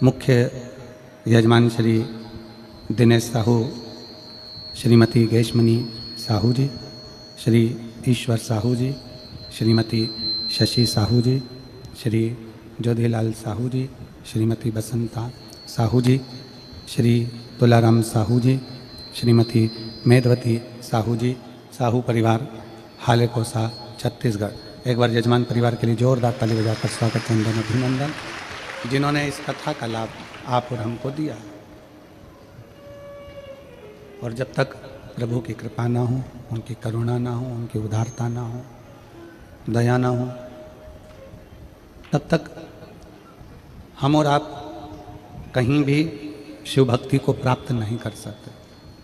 मुख्य यजमान श्री दिनेश साहू, श्रीमती गैशमनी साहू जी, श्री ईश्वर साहू जी, श्रीमती शशि साहू जी, श्री ज्योतिलाल साहू जी, श्रीमती बसंता साहू जी, श्री तुलाराम साहू जी, श्रीमती मेधवती साहू जी, साहू परिवार हाले कोसा छत्तीसगढ़। एक बार यजमान परिवार के लिए जोरदार ताली बजाकर स्वागत है, अभिनंदन, जिन्होंने इस कथा का लाभ आप और हमको दिया। और जब तक प्रभु की कृपा ना हो, उनकी करुणा ना हो, उनकी उदारता ना हो, दया ना हो, तब तक हम और आप कहीं भी शिव भक्ति को प्राप्त नहीं कर सकते,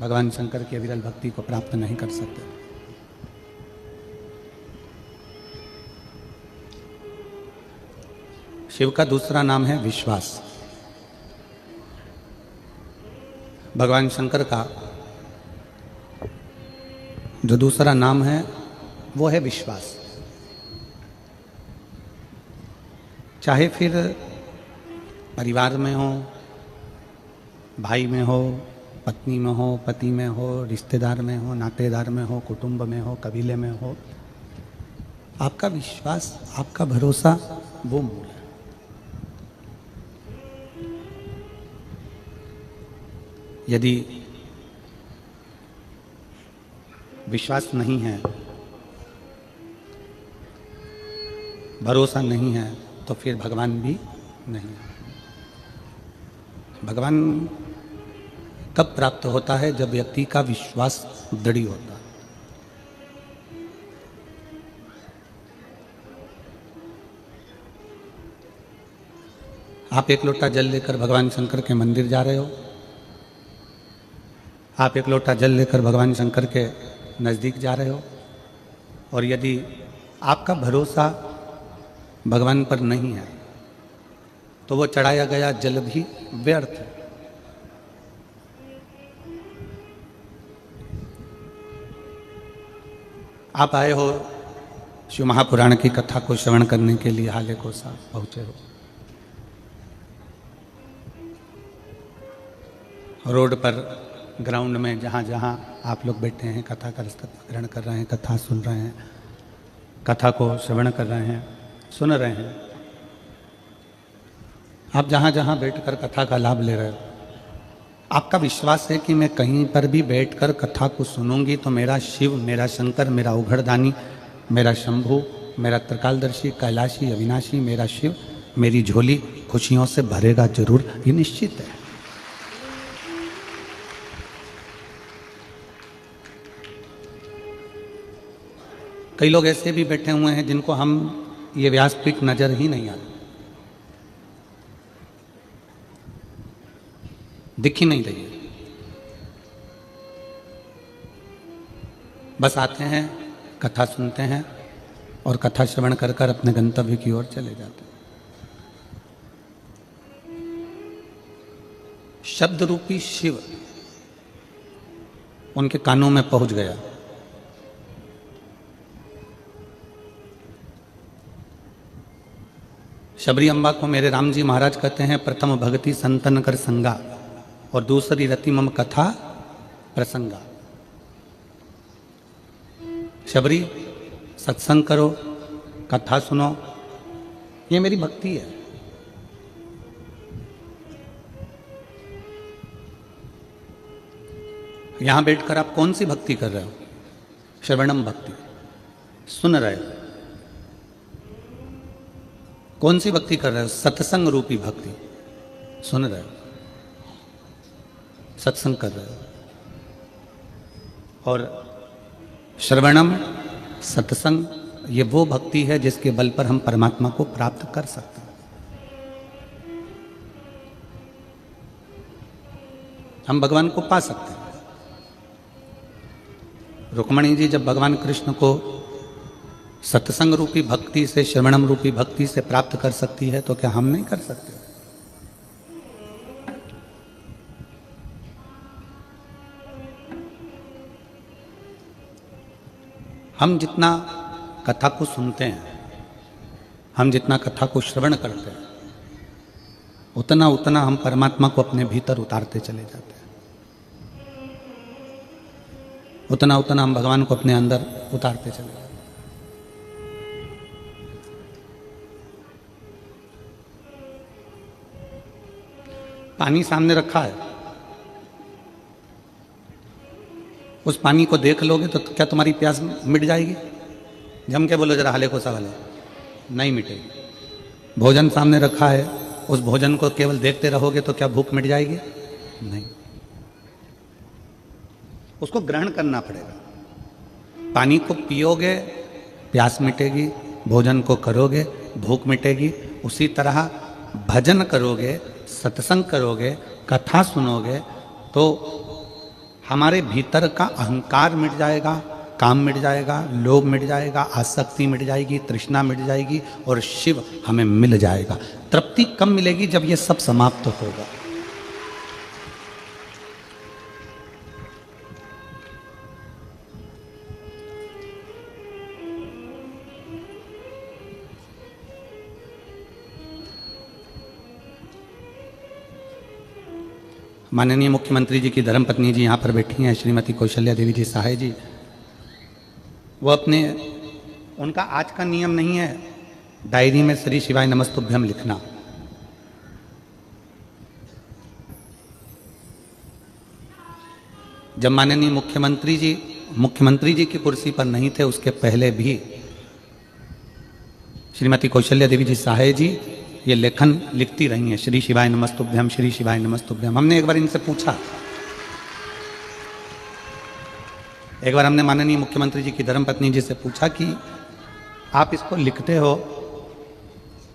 भगवान शंकर की अविरल भक्ति को प्राप्त नहीं कर सकते। शिव का दूसरा नाम है विश्वास। भगवान शंकर का जो दूसरा नाम है वो है विश्वास। चाहे फिर परिवार में हो, भाई में हो, पत्नी में हो, पति में हो, रिश्तेदार में हो, नातेदार में हो, कुटुंब में हो, कबीले में हो, आपका विश्वास, आपका भरोसा वो मूल है। यदि विश्वास नहीं है, भरोसा नहीं है, तो फिर भगवान भी नहीं है। भगवान कब प्राप्त होता है? जब व्यक्ति का विश्वास दृढ़ होता है। आप एक लोटा जल लेकर भगवान शंकर के मंदिर जा रहे हो, आप एक लोटा जल लेकर भगवान शंकर के नज़दीक जा रहे हो, और यदि आपका भरोसा भगवान पर नहीं है तो वो चढ़ाया गया जल भी व्यर्थ है। आप आए हो शिव महापुराण की कथा को श्रवण करने के लिए, हाले कोसा पहुंचे हो, रोड पर, ग्राउंड में, जहाँ जहाँ आप लोग बैठे हैं, कथा का रसत्व ग्रहण कर रहे हैं, कथा सुन रहे हैं, कथा को श्रवण कर रहे हैं, सुन रहे हैं, आप जहाँ जहाँ बैठकर कथा का लाभ ले रहे हो, आपका विश्वास है कि मैं कहीं पर भी बैठकर कथा को सुनूंगी तो मेरा शिव, मेरा शंकर, मेरा उघड़दानी, मेरा शंभु, मेरा त्रिकालदर्शी, कैलाशी, अविनाशी, मेरा शिव मेरी झोली खुशियों से भरेगा जरूर, ये निश्चित है। कई लोग ऐसे भी बैठे हुए हैं जिनको हम ये व्यासपीठ नजर ही नहीं आती, दिख ही नहीं रही है। बस आते हैं, कथा सुनते हैं और कथा श्रवण कर कर अपने गंतव्य की ओर चले जाते हैं। शब्द रूपी शिव उनके कानों में पहुंच गया। शबरी अम्बा को मेरे राम जी महाराज कहते हैं, प्रथम भक्ति संतन कर संगा और दूसरी रति मम कथा प्रसंगा। शबरी, सत्संग करो, कथा सुनो, ये मेरी भक्ति है। यहां बैठकर आप कौन सी भक्ति कर रहे हो? श्रवणम भक्ति, सुन रहे हो। कौन सी भक्ति कर रहे हो? सत्संग रूपी भक्ति, सुन रहे हो, सत्संग कर रहे हो। और श्रवणम, सत्संग, ये वो भक्ति है जिसके बल पर हम परमात्मा को प्राप्त कर सकते हैं। हम भगवान को पा सकते हैं। रुक्मणी जी जब भगवान कृष्ण को सत्संग रूपी भक्ति से, श्रवणम रूपी भक्ति से प्राप्त कर सकती है, तो क्या हम नहीं कर सकते? हम जितना कथा को सुनते हैं, हम जितना कथा को श्रवण करते हैं, उतना उतना हम परमात्मा को अपने भीतर उतारते चले जाते हैं, उतना उतना हम भगवान को अपने अंदर उतारते चले जाते हैं। पानी सामने रखा है, उस पानी को देख लोगे तो क्या तुम्हारी प्यास मिट जाएगी? जम के बोलो जरा, हाले को सवाल है, नहीं मिटेगी। भोजन सामने रखा है, उस भोजन को केवल देखते रहोगे तो क्या भूख मिट जाएगी? नहीं, उसको ग्रहण करना पड़ेगा। पानी को पियोगे प्यास मिटेगी, भोजन को करोगे भूख मिटेगी। उसी तरह भजन करोगे, सत्संग करोगे, कथा सुनोगे तो हमारे भीतर का अहंकार मिट जाएगा, काम मिट जाएगा, लोभ मिट जाएगा, आसक्ति मिट जाएगी, तृष्णा मिट जाएगी और शिव हमें मिल जाएगा। तृप्ति कब मिलेगी? जब ये सब समाप्त होगा। माननीय मुख्यमंत्री जी की धर्मपत्नी जी यहाँ पर बैठी हैं, श्रीमती कौशल्या देवी जी सहाय जी। वो उनका आज का नियम नहीं है डायरी में श्री शिवाय नमस्तुभ्यम लिखना। जब माननीय मुख्यमंत्री जी की कुर्सी पर नहीं थे, उसके पहले भी श्रीमती कौशल्या देवी जी सहाय जी ये लेखन लिखती रही हैं, श्री शिवाय नमस्तुभ्यम, श्री शिवाय नमस्तुभ्यम। हमने एक बार इनसे पूछा, एक बार हमने माननीय मुख्यमंत्री जी की धर्मपत्नी जी से पूछा कि आप इसको लिखते हो,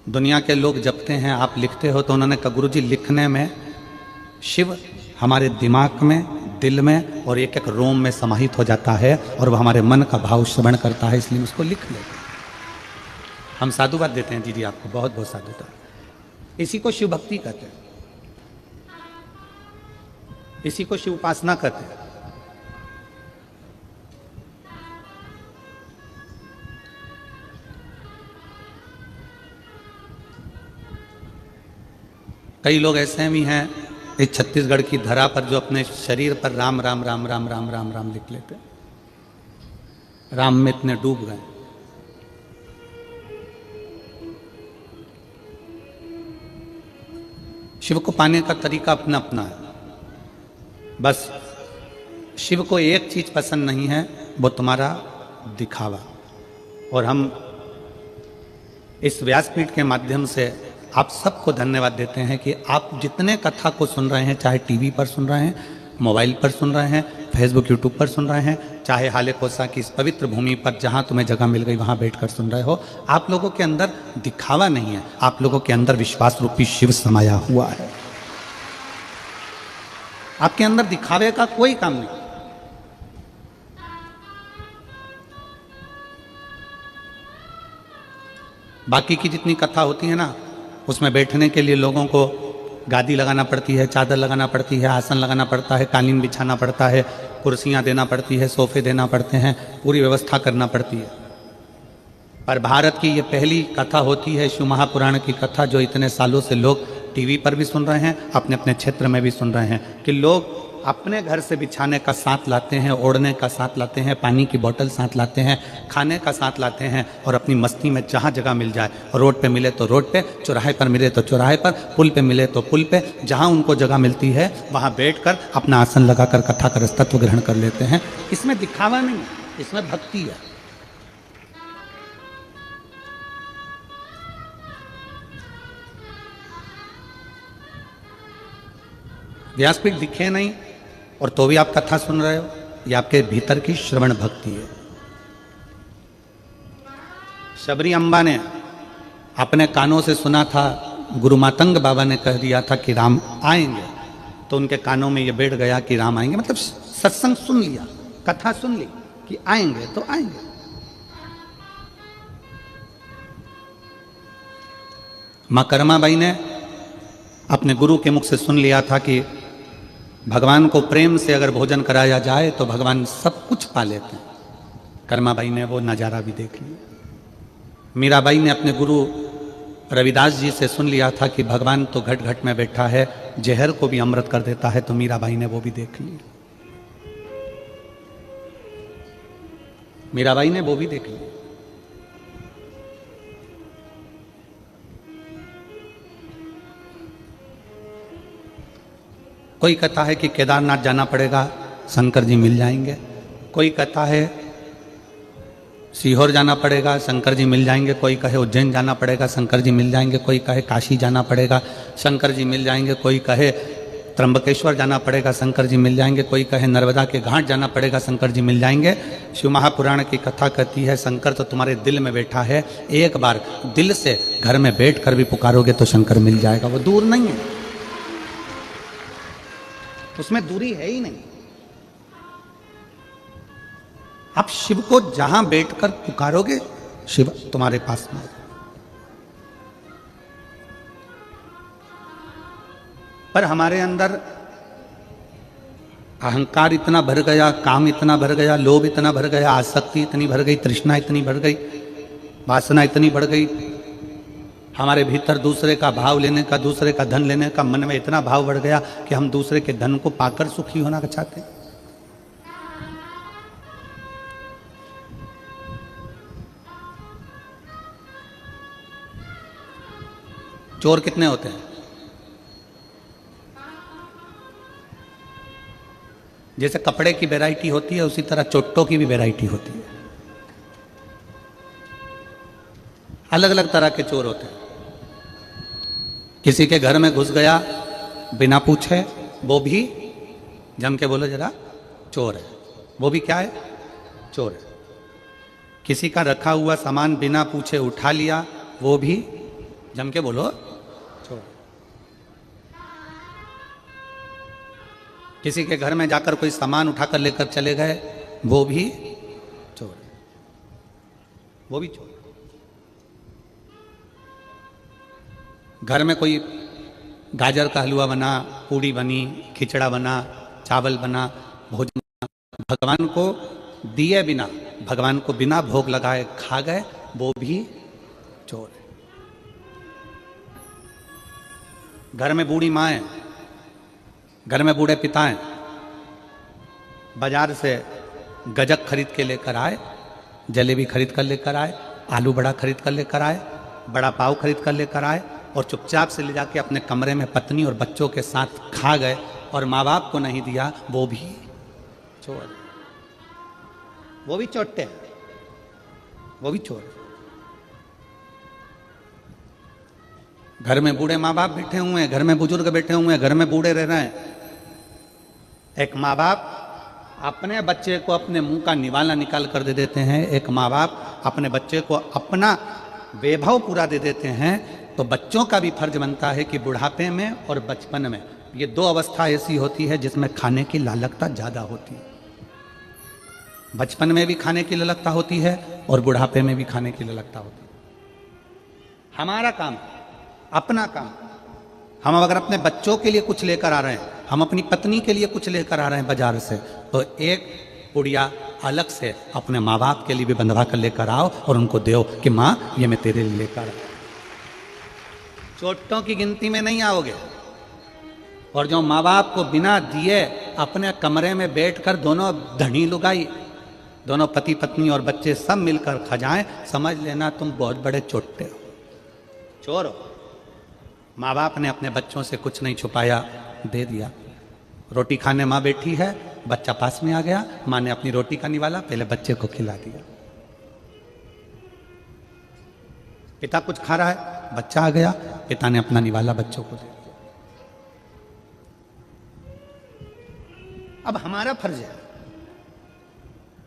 दुनिया के लोग जपते हैं, आप लिखते हो? तो उन्होंने कहा, गुरु जी लिखने में शिव हमारे दिमाग में, दिल में और एक एक रोम में समाहित हो जाता है और वह हमारे मन का भाव श्रवण करता है, इसलिए उसको लिख लेते हैं। हम साधुवाद देते हैं दीदी आपको, बहुत बहुत साधुवाद। इसी को शिव भक्ति कहते हैं, इसी को शिव उपासना कहते हैं। कई लोग ऐसे भी हैं इस छत्तीसगढ़ की धरा पर जो अपने शरीर पर राम राम राम राम राम राम राम लिख लेते हैं, राम में इतने डूब गए। शिव को पाने का तरीका अपना अपना है, बस शिव को एक चीज पसंद नहीं है, वो तुम्हारा दिखावा। और हम इस व्यासपीठ के माध्यम से आप सबको धन्यवाद देते हैं कि आप जितने कथा को सुन रहे हैं, चाहे टीवी पर सुन रहे हैं, मोबाइल पर सुन रहे हैं, फेसबुक यूट्यूब पर सुन रहे हैं, चाहे हाले कोसा की इस पवित्र भूमि पर जहां तुम्हें जगह मिल गई वहां बैठकर सुन रहे हो, आप लोगों के अंदर दिखावा नहीं है, आप लोगों के अंदर विश्वास रूपी शिव समाया हुआ है। आपके अंदर दिखावे का कोई काम नहीं। बाकी की जितनी कथा होती है ना, उसमें बैठने के लिए लोगों को गादी लगाना पड़ती है, चादर लगाना पड़ती है, आसन लगाना पड़ता है, कालीन बिछाना पड़ता है, कुर्सियां देना पड़ती है, सोफे देना पड़ते हैं, पूरी व्यवस्था करना पड़ती है। पर भारत की ये पहली कथा होती है, शिव महापुराण की कथा, जो इतने सालों से लोग टीवी पर भी सुन रहे हैं, अपने अपने क्षेत्र में भी सुन रहे हैं, कि लोग अपने घर से बिछाने का साथ लाते हैं, ओढ़ने का साथ लाते हैं, पानी की बोतल साथ लाते हैं, खाने का साथ लाते हैं, और अपनी मस्ती में जहाँ जगह मिल जाए, रोड पे मिले तो रोड पे, चौराहे पर मिले तो चौराहे पर, पुल पे मिले तो पुल पे, जहाँ उनको जगह मिलती है वहाँ बैठकर अपना आसन लगाकर कथा का तत्व ग्रहण कर लेते हैं। इसमें दिखावा नहीं, इसमें भक्ति है। व्यासपीठ दिखे नहीं और तो भी आप कथा सुन रहे हो, ये आपके भीतर की श्रवण भक्ति है। शबरी अम्बा ने अपने कानों से सुना था, गुरु मातंग बाबा ने कह दिया था कि राम आएंगे, तो उनके कानों में ये बैठ गया कि राम आएंगे, मतलब सत्संग सुन लिया, कथा सुन ली कि आएंगे तो आएंगे। मां कर्माबाई ने अपने गुरु के मुख से सुन लिया था कि भगवान को प्रेम से अगर भोजन कराया जाए तो भगवान सब कुछ पा लेते हैं। कर्माबाई ने वो नज़ारा भी देख लिया। मीराबाई ने अपने गुरु रविदास जी से सुन लिया था कि भगवान तो घट घट में बैठा है, जहर को भी अमृत कर देता है, तो मीराबाई ने वो भी देख लिया। मीराबाई ने वो भी देख लिया। कोई कहता है कि केदारनाथ जाना पड़ेगा, शंकर जी मिल जाएंगे। कोई कहता है सीहोर जाना पड़ेगा, शंकर जी मिल जाएंगे। कोई कहे उज्जैन जाना पड़ेगा, शंकर जी मिल जाएंगे। कोई कहे काशी जाना पड़ेगा, शंकर जी मिल जाएंगे। कोई कहे त्र्यंबकेश्वर जाना पड़ेगा, शंकर जी मिल जाएंगे। कोई कहे नर्मदा के घाट जाना पड़ेगा, शंकर जी मिल जाएंगे। शिव महापुराण की कथा कहती है शंकर तो तुम्हारे दिल में बैठा है, एक बार दिल से घर में बैठ कर भी पुकारोगे तो शंकर मिल जाएगा। वो दूर नहीं है, उसमें दूरी है ही नहीं। आप शिव को जहां बैठकर पुकारोगे शिव तुम्हारे पास में। पर हमारे अंदर अहंकार इतना भर गया, काम इतना भर गया, लोभ इतना भर गया, आसक्ति इतनी भर गई, तृष्णा इतनी भर गई, वासना इतनी बढ़ गई। हमारे भीतर दूसरे का भाव लेने का, दूसरे का धन लेने का मन में इतना भाव बढ़ गया कि हम दूसरे के धन को पाकर सुखी होना चाहते हैं। चोर कितने होते हैं? जैसे कपड़े की वैरायटी होती है उसी तरह चोट्टों की भी वैरायटी होती है। अलग अलग तरह के चोर होते हैं। किसी के घर में घुस गया बिना पूछे, वो भी जम के बोलो जरा चोर है। वो भी क्या है? चोर है। किसी का रखा हुआ सामान बिना पूछे उठा लिया, वो भी जम के बोलो चोर। किसी के घर में जाकर कोई सामान उठाकर लेकर चले गए, वो भी चोर है। वो भी चोर। घर में कोई गाजर का हलवा बना, पूड़ी बनी, खिचड़ा बना, चावल बना, भोजन बना, भगवान को दिए बिना, भगवान को बिना भोग लगाए खा गए, वो भी चोर है। घर में बूढ़ी माँ है, घर में बूढ़े पिता हैं, बाजार से गजक खरीद के लेकर आए, जलेबी खरीद कर लेकर आए, आलू बड़ा खरीद कर लेकर आए, बड़ा पाव खरीद कर लेकर आए और चुपचाप से ले जाके अपने कमरे में पत्नी और बच्चों के साथ खा गए और माँ बाप को नहीं दिया, वो भी चोर। वो भी चोट्टे हैं, वो भी चोर। घर में बूढ़े माँ बाप बैठे हुए हैं, घर में बुजुर्ग बैठे हुए हैं, घर में बूढ़े रह रहे हैं। एक माँ बाप अपने बच्चे को अपने मुंह का निवाला निकाल कर दे देते हैं, एक माँ बाप अपने बच्चे को अपना वैभव पूरा दे देते हैं। तो बच्चों का भी फर्ज बनता है कि बुढ़ापे में और बचपन में, ये दो अवस्था ऐसी होती है जिसमें खाने की लालकता ज्यादा होती है। बचपन में भी खाने की लालकता होती है और बुढ़ापे में भी खाने की लालकता होती है। हमारा काम, अपना काम, हम अगर अपने बच्चों के लिए कुछ लेकर आ रहे हैं, हम अपनी पत्नी के लिए कुछ लेकर आ रहे हैं बाजार से, तो एक पुड़िया अलग से अपने माँ बाप के लिए भी बंधवा कर लेकर आओ और उनको दो कि माँ ये मैं तेरे लिए लेकर आया। चोटों की गिनती में नहीं आओगे। और जो माँ बाप को बिना दिए अपने कमरे में बैठकर दोनों धनी लुगाई, दोनों पति पत्नी और बच्चे सब मिलकर खजाएं, समझ लेना तुम बहुत बड़े चोट्टे हो, चोर हो। माँ बाप ने अपने बच्चों से कुछ नहीं छुपाया, दे दिया। रोटी खाने माँ बैठी है, बच्चा पास में आ गया, माँ ने अपनी रोटी का निवाला पहले बच्चे को खिला दिया। पिता कुछ खा रहा है, बच्चा आ गया, पिता ने अपना निवाला बच्चों को दे दिया। अब हमारा फर्ज है,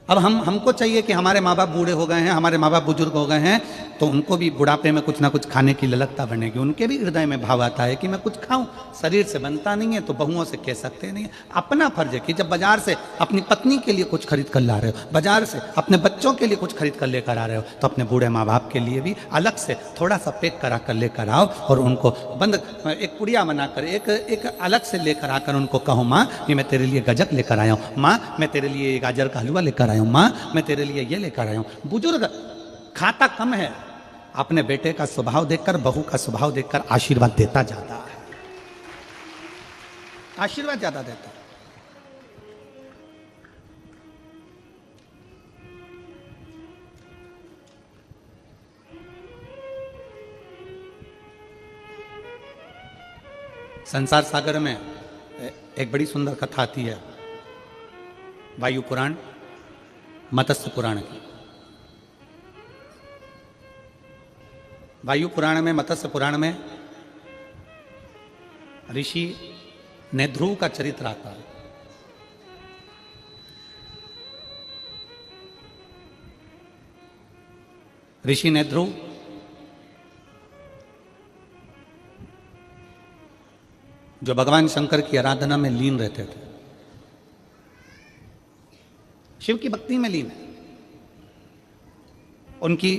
अब हमको चाहिए कि हमारे माँ बाप बूढ़े हो गए हैं, हमारे माँ बाप बुजुर्ग हो गए हैं, तो उनको भी बुढ़ापे में कुछ ना कुछ खाने की ललकता बनेगी। उनके भी हृदय में भाव आता है कि मैं कुछ खाऊं। शरीर से बनता नहीं है तो बहुओं से कह सकते नहीं है। अपना फर्ज है कि जब बाजार से अपनी पत्नी के लिए कुछ खरीद कर ला रहे हो, बाजार से अपने बच्चों के लिए कुछ खरीद कर लेकर आ रहे हो, तो अपने बूढ़े माँ बाप के लिए भी अलग से थोड़ा सा पैक करा कर लेकर आओ और उनको बंद एक पुड़िया बनाकर एक अलग से लेकर आकर उनको कहो, माँ ये मैं तेरे लिए गजक लेकर आया हूँ, माँ मैं तेरे लिए गाजर का हलवा लेकर आया हूँ, माँ मैं तेरे लिए ये लेकर आया हूँ। बुजुर्ग खाता कम है अपने बेटे का स्वभाव देखकर, बहू का स्वभाव देखकर आशीर्वाद देता जाता है, आशीर्वाद ज्यादा देता है। संसार सागर में एक बड़ी सुंदर कथा आती है, वायु पुराण, मत्स्य पुराण की। वायु पुराण में, मत्स्य पुराण में ऋषि नेध्रुव का चरित्र आता है। ऋषि नेध्रुव जो भगवान शंकर की आराधना में लीन रहते थे, शिव की भक्ति में लीन है। उनकी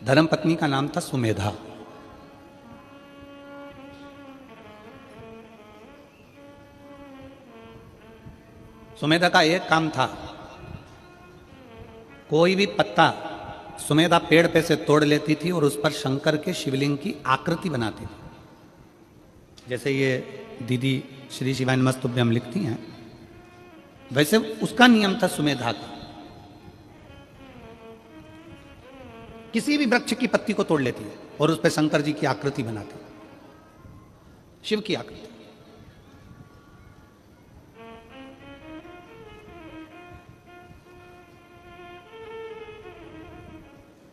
धर्मपत्नी का नाम था सुमेधा। सुमेधा का एक काम था, कोई भी पत्ता सुमेधा पेड़ पे से तोड़ लेती थी और उस पर शंकर के शिवलिंग की आकृति बनाती थी। जैसे ये दीदी श्री शिवाय नमस्तुभ्यम लिखती हैं, वैसे उसका नियम था सुमेधा का। किसी भी वृक्ष की पत्ती को तोड़ लेती है और उस पर शंकर जी की आकृति बनाती है, शिव की आकृति।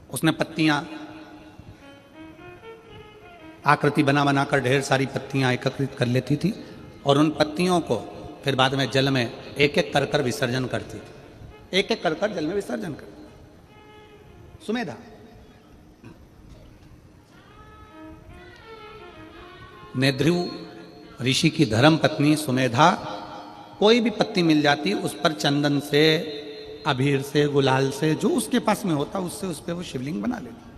उसने पत्तियां आकृति बना बनाकर ढेर सारी पत्तियां एकत्रित कर लेती थी और उन पत्तियों को फिर बाद में जल में एक एक कर कर विसर्जन करती थी, एक एक कर कर जल में विसर्जन करती सुमेधा। नेध्रुव ऋषि की धर्म पत्नी सुमेधा कोई भी पत्ती मिल जाती, उस पर चंदन से, अबीर से, गुलाल से, जो उसके पास में होता उससे उस पर वो शिवलिंग बना लेती।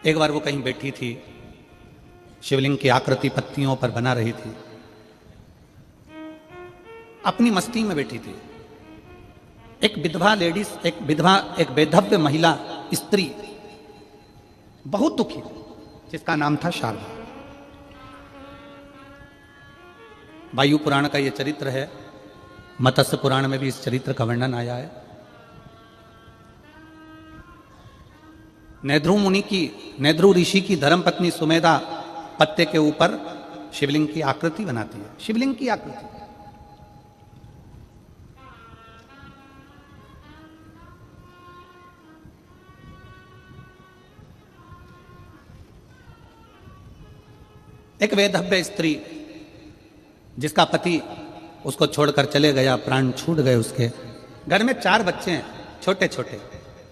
एक बार वो कहीं बैठी थी, शिवलिंग की आकृति पत्तियों पर बना रही थी, अपनी मस्ती में बैठी थी। एक विधवा लेडीज, एक बेधव्य महिला स्त्री बहुत दुखी थी, जिसका नाम था शारदा। वायु पुराण का यह चरित्र है, मत्स्य पुराण में भी इस चरित्र का वर्णन आया है। नेध्रुव ऋषि की धर्मपत्नी सुमेधा पत्ते के ऊपर शिवलिंग की आकृति बनाती है, शिवलिंग की आकृति। एक वेधव्य स्त्री जिसका पति उसको छोड़कर चले गया, प्राण छूट गए उसके। घर में 4 बच्चे हैं, छोटे छोटे,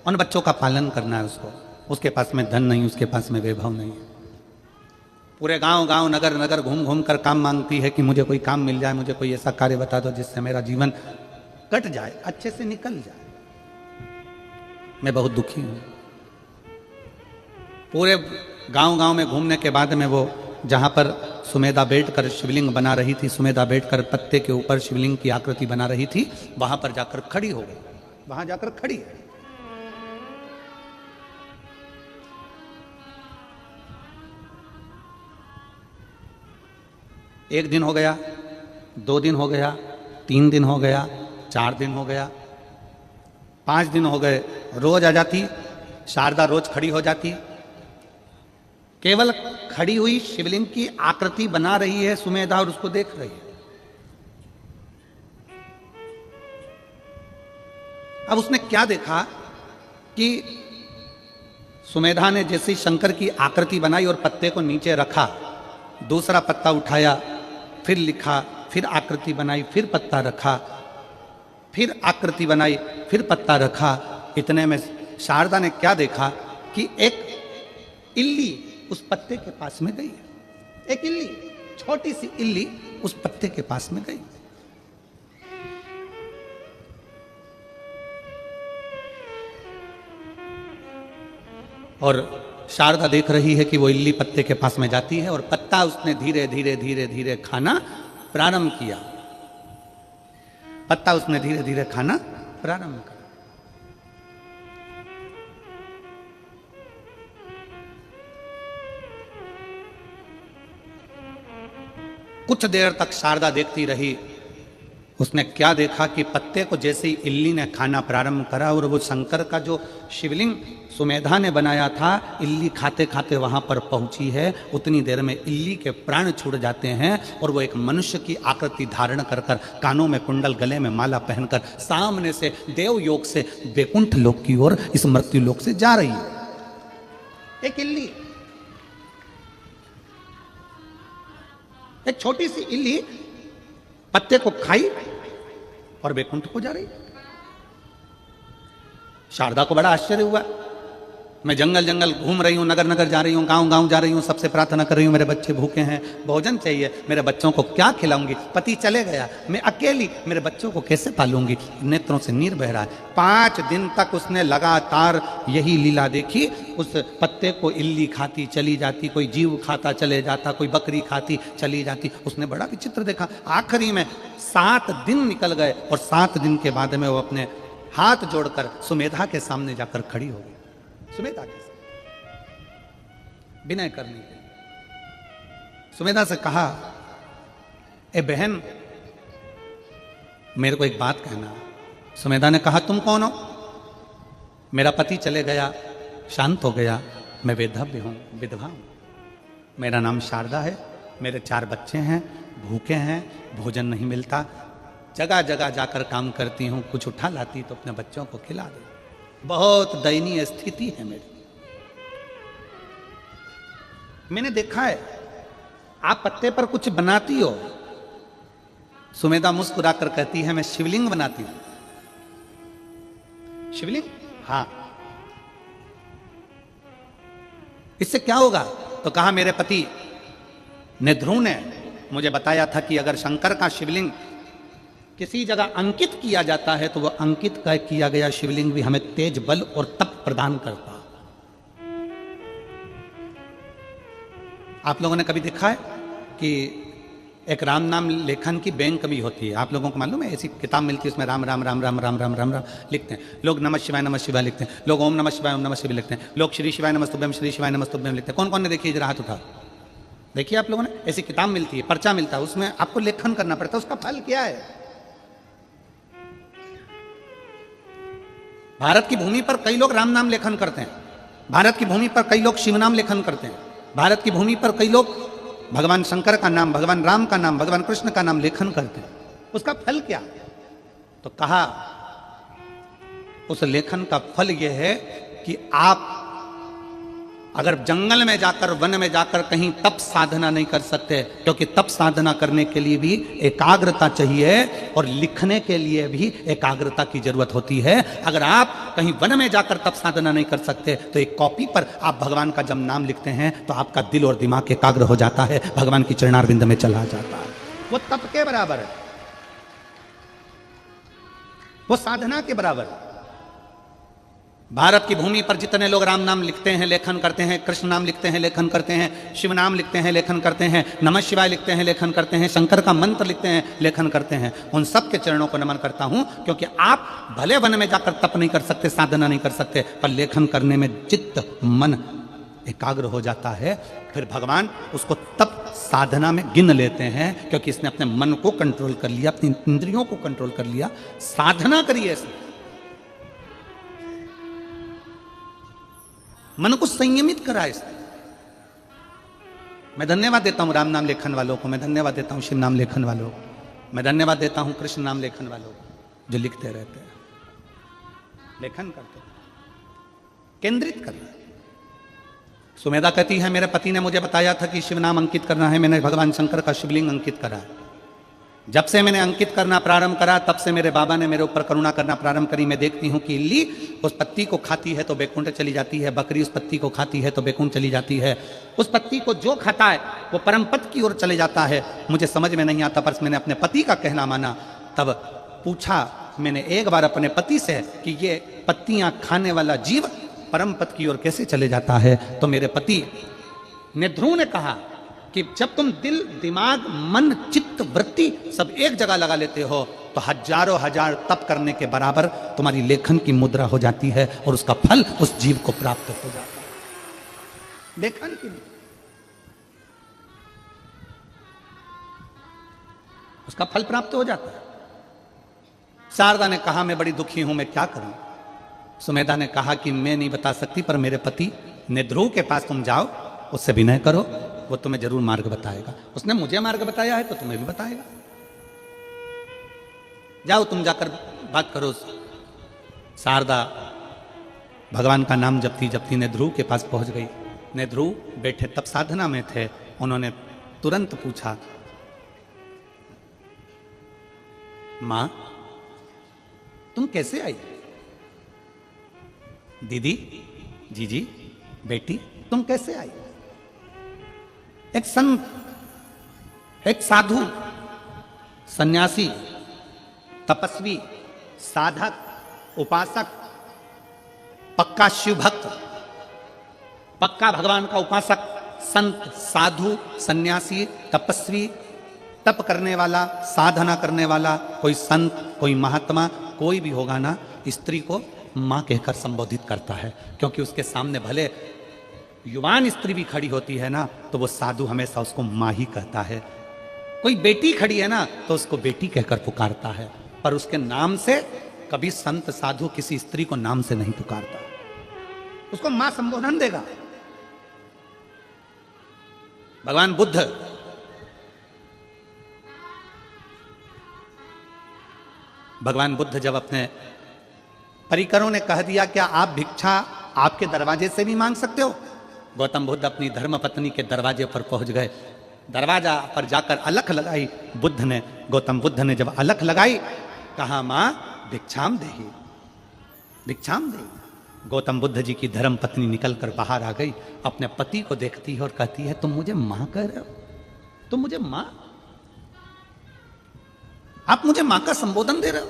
उन बच्चों का पालन करना है उसको। उसके पास में धन नहीं, उसके पास में वैभव नहीं है। पूरे गांव नगर नगर घूम घूम कर काम मांगती है कि मुझे कोई काम मिल जाए, मुझे कोई ऐसा कार्य बता दो जिससे मेरा जीवन कट जाए, अच्छे से निकल जाए, मैं बहुत दुखी हूं। पूरे गांव में घूमने के बाद में वो जहां पर सुमेधा बैठकर शिवलिंग बना रही थी, सुमेधा बैठकर पत्ते के ऊपर शिवलिंग की आकृति बना रही थी, वहां पर जाकर खड़ी हो गई, वहां जाकर खड़ी है। एक दिन हो गया, 2 दिन हो गया, 3 दिन हो गया, 4 दिन हो गया, 5 दिन हो गए। रोज आ जाती शारदा, रोज खड़ी हो जाती। केवल खड़ी हुई शिवलिंग की आकृति बना रही है सुमेधा और उसको देख रही है। अब उसने क्या देखा कि सुमेधा ने जैसे शंकर की आकृति बनाई और पत्ते को नीचे रखा, दूसरा पत्ता उठाया, फिर लिखा, फिर आकृति बनाई, फिर पत्ता रखा, फिर आकृति बनाई, फिर पत्ता रखा। इतने में शारदा ने क्या देखा कि एक इल्ली उस पत्ते के पास में गई। एक इल्ली, छोटी सी इल्ली उस पत्ते के पास में गई। और शारदा देख रही है कि वो इल्ली पत्ते के पास में जाती है और पत्ता उसने धीरे धीरे धीरे धीरे खाना प्रारंभ किया। पत्ता उसने धीरे धीरे खाना प्रारंभ कर। कुछ देर तक शारदा देखती रही। उसने क्या देखा कि पत्ते को जैसे ही इल्ली ने खाना प्रारंभ करा और वो शंकर का जो शिवलिंग सुमेधा ने बनाया था, इल्ली खाते खाते वहां पर पहुंची है। उतनी देर में इल्ली के प्राण छूट जाते हैं और वो एक मनुष्य की आकृति धारण कर कर, कानों में कुंडल, गले में माला पहनकर सामने से देव योग से वैकुंठ लोक की ओर, इस मृत्यु लोक से जा रही है। एक इल्ली, एक छोटी सी इल्ली पत्ते को खाई और वैकुंठ को जा रही। शारदा को बड़ा आश्चर्य हुआ। मैं जंगल जंगल घूम रही हूं, नगर नगर जा रही हूं, गांव गांव जा रही हूं, सबसे प्रार्थना कर रही हूं, मेरे बच्चे भूखे हैं, भोजन चाहिए, मेरे बच्चों को क्या खिलाऊंगी, पति चले गया, मैं अकेली, मेरे बच्चों को कैसे पालूंगी। नेत्रों से नीर बह रहा है। 5 दिन तक उसने लगातार यही लीला देखी। उस पत्ते को इल्ली खाती चली जाती, कोई जीव खाता चले जाता, कोई बकरी खाती चली जाती। उसने बड़ा विचित्र देखा। आखिरी में 7 दिन निकल गए और 7 दिन के बाद में वो अपने हाथ जोड़कर सुमेधा के सामने जाकर खड़ी हो गई। सुमेधा के विनय करने के लिए सुमेधा से कहा, ए बहन, मेरे को एक बात कहना। सुमेधा ने कहा, तुम कौन हो? मेरा पति चले गया, शांत हो गया, मैं वेधव्य हूं, विधवा हूं। मेरा नाम शारदा है, मेरे 4 बच्चे हैं, भूखे हैं, भोजन नहीं मिलता, जगह जगह जाकर काम करती हूं, कुछ उठा लाती तो अपने बच्चों को खिला दे। बहुत दयनीय स्थिति है मेरी। मैंने देखा है आप पत्ते पर कुछ बनाती हो। सुमेधा मुस्कुराकर कहती है, मैं शिवलिंग बनाती हूं। शिवलिंग? हाँ। इससे क्या होगा? तो कहा, मेरे पति ने, ध्रुव ने मुझे बताया था कि अगर शंकर का शिवलिंग किसी जगह अंकित किया जाता है तो वह अंकित का किया गया शिवलिंग भी हमें तेज बल और तप प्रदान करता। आप लोगों ने कभी देखा है कि एक राम नाम लेखन की बैंक भी होती है? आप लोगों को मालूम है? ऐसी किताब मिलती है, उसमें राम राम राम राम राम राम राम राम लिखते हैं लोग। नमः शिवाय लिखते हैं लोग। ओम नमः शिवाय लिखते हैं लोग। श्री शिवाय नमस्तुभ्यम, श्री शिवाय नमस्तुभ्यम लिखते हैं। कौन कौन ने देखी? जरा हाथ उठा। देखिए आप लोगों ने, ऐसी किताब मिलती है, पर्चा मिलता है, उसमें आपको लेखन करना पड़ता है। उसका फल क्या है? भारत की भूमि पर कई लोग राम नाम लेखन करते हैं, भारत की भूमि पर कई लोग शिव नाम लेखन करते हैं, भारत की भूमि पर कई लोग भगवान शंकर का नाम, भगवान राम का नाम, भगवान कृष्ण का नाम लेखन करते हैं। उसका फल क्या? तो कहा, उस लेखन का फल यह है कि आप अगर जंगल में जाकर, वन में जाकर कहीं तप साधना नहीं कर सकते, क्योंकि तप साधना करने के लिए भी एकाग्रता चाहिए और लिखने के लिए भी एकाग्रता की जरूरत होती है। अगर आप कहीं वन में जाकर तप साधना नहीं कर सकते तो एक कॉपी पर आप भगवान का जब नाम लिखते हैं तो आपका दिल और दिमाग एकाग्र हो जाता है, भगवान की चरणारविंद में चला जाता है। वो तप के बराबर है, वो साधना के बराबर है। भारत की भूमि पर जितने लोग राम नाम लिखते हैं, लेखन करते हैं, कृष्ण नाम लिखते हैं, लेखन करते हैं, शिव नाम लिखते हैं, लेखन करते हैं, नमः शिवाय लिखते हैं, लेखन करते हैं, शंकर का मंत्र लिखते हैं, लेखन करते हैं, उन सब के चरणों को नमन करता हूं। क्योंकि आप भले वन में जाकर तप नहीं कर सकते, साधना नहीं कर सकते, पर लेखन करने में चित्त मन एकाग्र हो जाता है। फिर भगवान उसको तप साधना में गिन लेते हैं, क्योंकि इसने अपने मन को कंट्रोल कर लिया, अपनी इंद्रियों को कंट्रोल कर लिया। साधना करिए, मन को संयमित करा इसने। मैं धन्यवाद देता हूं राम नाम लेखन वालों को, मैं धन्यवाद देता हूं शिव नाम लेखन वालों को, मैं धन्यवाद देता हूं कृष्ण नाम लेखन वालों को, जो लिखते रहते हैं, लेखन करते हैं, केंद्रित करना। सुमेधा कहती है, मेरे पति ने मुझे बताया था कि शिव नाम अंकित करना है, मैंने भगवान शंकर का शिवलिंग अंकित करा है। जब से मैंने अंकित करना प्रारंभ करा, तब से मेरे बाबा ने मेरे ऊपर करुणा करना प्रारंभ करी। मैं देखती हूँ कि इल्ली उस पत्ती को खाती है तो वैकुंठ चली जाती है, बकरी उस पत्ती को खाती है तो वैकुंठ चली जाती है। उस पत्ती को जो खाता है वो परम पद की ओर चले जाता है। मुझे समझ में नहीं आता, पर मैंने अपने पति का कहना माना। तब पूछा मैंने एक बार अपने पति से कि ये पत्तियां खाने वाला जीव परम पद की ओर कैसे चले जाता है? तो मेरे पति ने, ध्रुव ने कहा कि जब तुम दिल, दिमाग, मन, चित्त, वृत्ति सब एक जगह लगा लेते हो तो हजारों हजार तप करने के बराबर तुम्हारी लेखन की मुद्रा हो जाती है और उसका फल उस जीव को प्राप्त हो जाता है। लेखन की उसका फल प्राप्त हो जाता है। शारदा ने कहा मैं बड़ी दुखी हूं, मैं क्या करूं। सुमेधा ने कहा कि मैं नहीं बता सकती, पर मेरे पति निध्रुव के पास तुम जाओ, उससे विनय करो, वो तुम्हें जरूर मार्ग बताएगा। उसने मुझे मार्ग बताया है तो तुम्हें भी बताएगा। जाओ तुम जाकर बात करो। शारदा भगवान का नाम जपती जपती निध्रुव के पास पहुंच गई। निध्रुव बैठे तब साधना में थे। उन्होंने तुरंत पूछा, मां तुम कैसे आई? दीदी, जीजी, बेटी तुम कैसे आई? एक संत, एक साधु, सन्यासी, तपस्वी, साधक, उपासक, पक्का शिव भक्त, पक्का भगवान का उपासक, संत, साधु, सन्यासी, तपस्वी, तप करने वाला, साधना करने वाला कोई संत, कोई महात्मा, कोई भी होगा ना, स्त्री को मां कहकर संबोधित करता है। क्योंकि उसके सामने भले युवान स्त्री भी खड़ी होती है ना, तो वो साधु हमेशा उसको मां ही कहता है। कोई बेटी खड़ी है ना, तो उसको बेटी कहकर पुकारता है, पर उसके नाम से कभी संत साधु किसी स्त्री को नाम से नहीं पुकारता, उसको मां संबोधन देगा। भगवान बुद्ध जब अपने परिकरों ने कह दिया क्या आप भिक्षा आपके दरवाजे से भी मांग सकते हो, गौतम बुद्ध अपनी धर्म पत्नी के दरवाजे पर पहुंच गए। दरवाजा पर जाकर अलख लगाई गौतम बुद्ध ने जब अलख लगाई, कहा मां भिक्षाम देहि, भिक्षाम दे। गौतम बुद्ध जी की धर्म पत्नी निकलकर बाहर आ गई, अपने पति को देखती है और कहती है तुम मुझे मां कह रहे हो, तुम मुझे मां, आप मुझे मां का संबोधन दे रहे हो।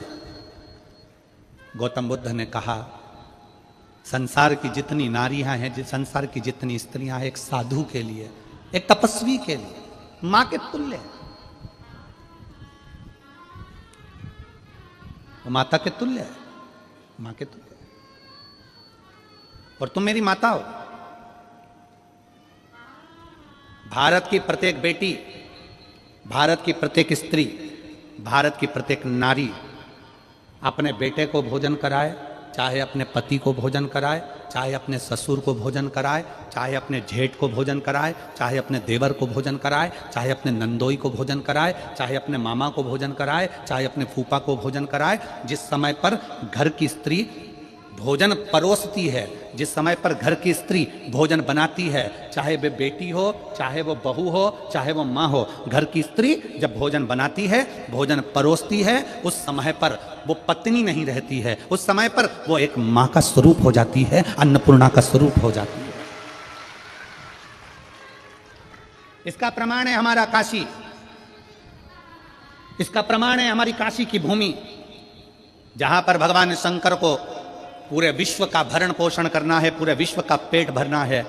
गौतम बुद्ध ने कहा संसार की जितनी नारियां हैं, संसार की जितनी स्त्रियां हैं, एक साधु के लिए, एक तपस्वी के लिए मां के तुल्य है, वो माता के तुल्य है, मां के तुल्य है। और तुम मेरी माता हो। भारत की प्रत्येक बेटी, भारत की प्रत्येक स्त्री, भारत की प्रत्येक नारी अपने बेटे को भोजन कराए, चाहे अपने पति को भोजन कराए, चाहे अपने ससुर को भोजन कराए, चाहे अपने जेठ को भोजन कराए, चाहे अपने देवर को भोजन कराए, चाहे अपने नंदोई को भोजन कराए, चाहे अपने मामा को भोजन कराए, चाहे अपने फूफा को भोजन कराए। जिस समय पर घर की स्त्री भोजन परोसती है, जिस समय पर घर की स्त्री भोजन बनाती है, चाहे वे बेटी हो, चाहे वो बहू हो, चाहे वो माँ हो, घर की स्त्री जब भोजन बनाती है, भोजन परोसती है, उस समय पर वो पत्नी नहीं रहती है, उस समय पर वो एक माँ का स्वरूप हो जाती है, अन्नपूर्णा का स्वरूप हो जाती है। इसका प्रमाण है हमारा काशी, इसका प्रमाण है हमारी काशी की भूमि, जहां पर भगवान शंकर को पूरे विश्व का भरण पोषण करना है, पूरे विश्व का पेट भरना है,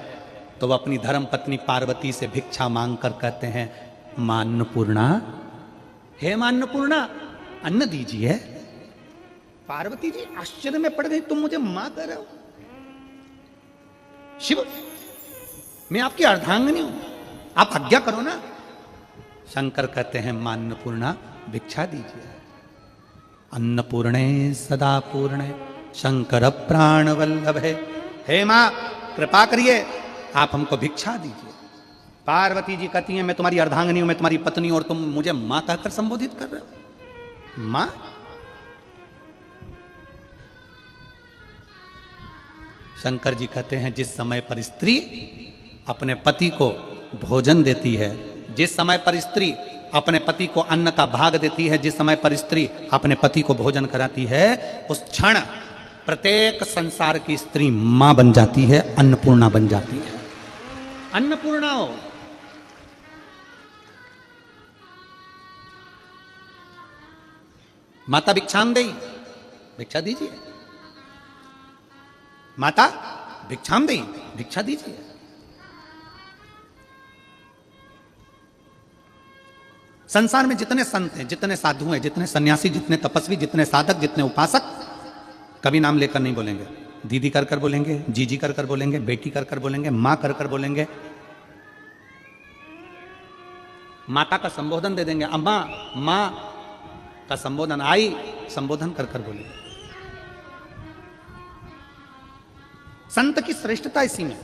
तो वह अपनी धर्म पत्नी पार्वती से भिक्षा मांगकर कहते हैं मां अन्नपूर्णा, हे मां अन्नपूर्णा अन्न दीजिए। पार्वती जी आश्चर्य में पड़ गई, तुम मुझे मां कह रहे हो? शिव, मैं आपकी अर्धांगिनी हूं, आप आज्ञा करो ना। शंकर कहते हैं मां अन्नपूर्णा भिक्षा दीजिए। अन्नपूर्णे सदा पूर्णे शंकर प्राण वल्लभे, हे मां कृपा करिए, आप हमको भिक्षा दीजिए। पार्वती जी कहती हैं मैं तुम्हारी अर्धांगिनी हूं, मैं तुम्हारी पत्नी हूं, और तुम मुझे मां कहकर संबोधित कर रहे हो? मां? शंकर जी कहते हैं जिस समय पर स्त्री अपने पति को भोजन देती है, जिस समय पर स्त्री अपने पति को अन्न का भाग देती है, जिस समय पर स्त्री अपने पति को भोजन कराती है, उस क्षण प्रत्येक संसार की स्त्री मां बन जाती है, अन्नपूर्णा बन जाती है। अन्नपूर्णा हो। माता भिक्षाम देई, भिक्षा दीजिए। माता भिक्षाम देई, भिक्षा दीजिए। संसार में जितने संत हैं, जितने साधु हैं, जितने सन्यासी, जितने तपस्वी, जितने साधक, जितने उपासक, कभी नाम लेकर नहीं बोलेंगे। दीदी कर कर बोलेंगे, जीजी कर कर बोलेंगे, बेटी कर कर बोलेंगे, माँ कर कर बोलेंगे, माता का संबोधन दे देंगे, अम्मा, माँ का संबोधन, आई संबोधन कर कर बोलेंगे। संत की श्रेष्ठता इसी में,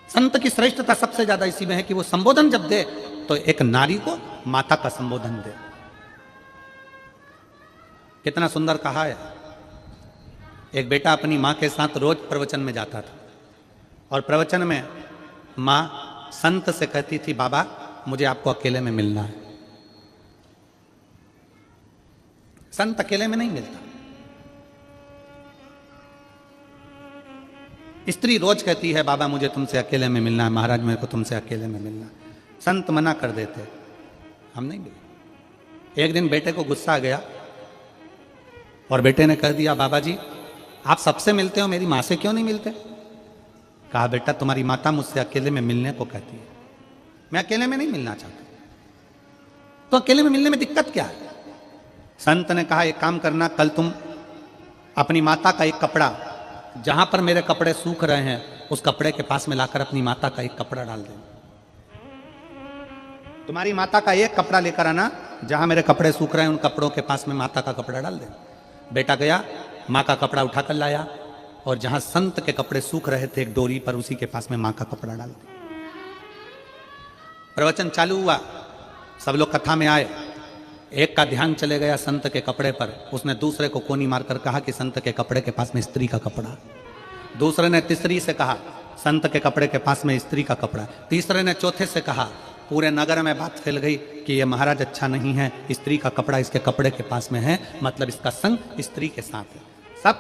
संत की श्रेष्ठता सबसे ज्यादा इसी में है कि वो संबोधन जब दे तो एक नारी को माता का संबोधन दे। कितना सुंदर कहा है। एक बेटा अपनी मां के साथ रोज प्रवचन में जाता था और प्रवचन में मां संत से कहती थी, बाबा मुझे आपको अकेले में मिलना है। संत अकेले में नहीं मिलता। स्त्री रोज कहती है, बाबा मुझे तुमसे अकेले में मिलना है, महाराज मेरे को तुमसे अकेले में मिलना है। संत मना कर देते, हम नहीं मिले। एक दिन बेटे को गुस्सा आ गया और बेटे ने कह दिया, बाबा जी आप सबसे मिलते हो, मेरी माँ से क्यों नहीं मिलते? कहा, बेटा तुम्हारी माता मुझसे अकेले में मिलने को कहती है, मैं अकेले में नहीं मिलना चाहता, तो अकेले में मिलने में दिक्कत क्या है? संत ने कहा, एक काम करना, कल तुम अपनी माता का एक कपड़ा, जहां पर मेरे कपड़े सूख रहे हैं उस कपड़े के पास में लाकर अपनी माता का एक कपड़ा डाल देना। तुम्हारी माता का एक कपड़ा लेकर आना, जहां मेरे कपड़े सूख रहे हैं उन कपड़ों के पास में माता का कपड़ा डाल देना। बेटा गया, माँ का कपड़ा उठाकर लाया और जहां संत के कपड़े सूख रहे थे एक डोरी पर, उसी के पास में माँ का कपड़ा डाल दिया। प्रवचन चालू हुआ, सब लोग कथा में आए। एक का ध्यान चले गया संत के कपड़े पर, उसने दूसरे को कोनी मारकर कहा कि संत के कपड़े के पास में स्त्री का कपड़ा। दूसरे ने तीसरी से कहा, संत के कपड़े के पास में स्त्री का कपड़ा। तीसरे ने चौथे से कहा, पूरे नगर में बात फैल गई कि ये महाराज अच्छा नहीं है, स्त्री का कपड़ा इसके कपड़े के पास में है, मतलब इसका संग स्त्री के साथ है। सब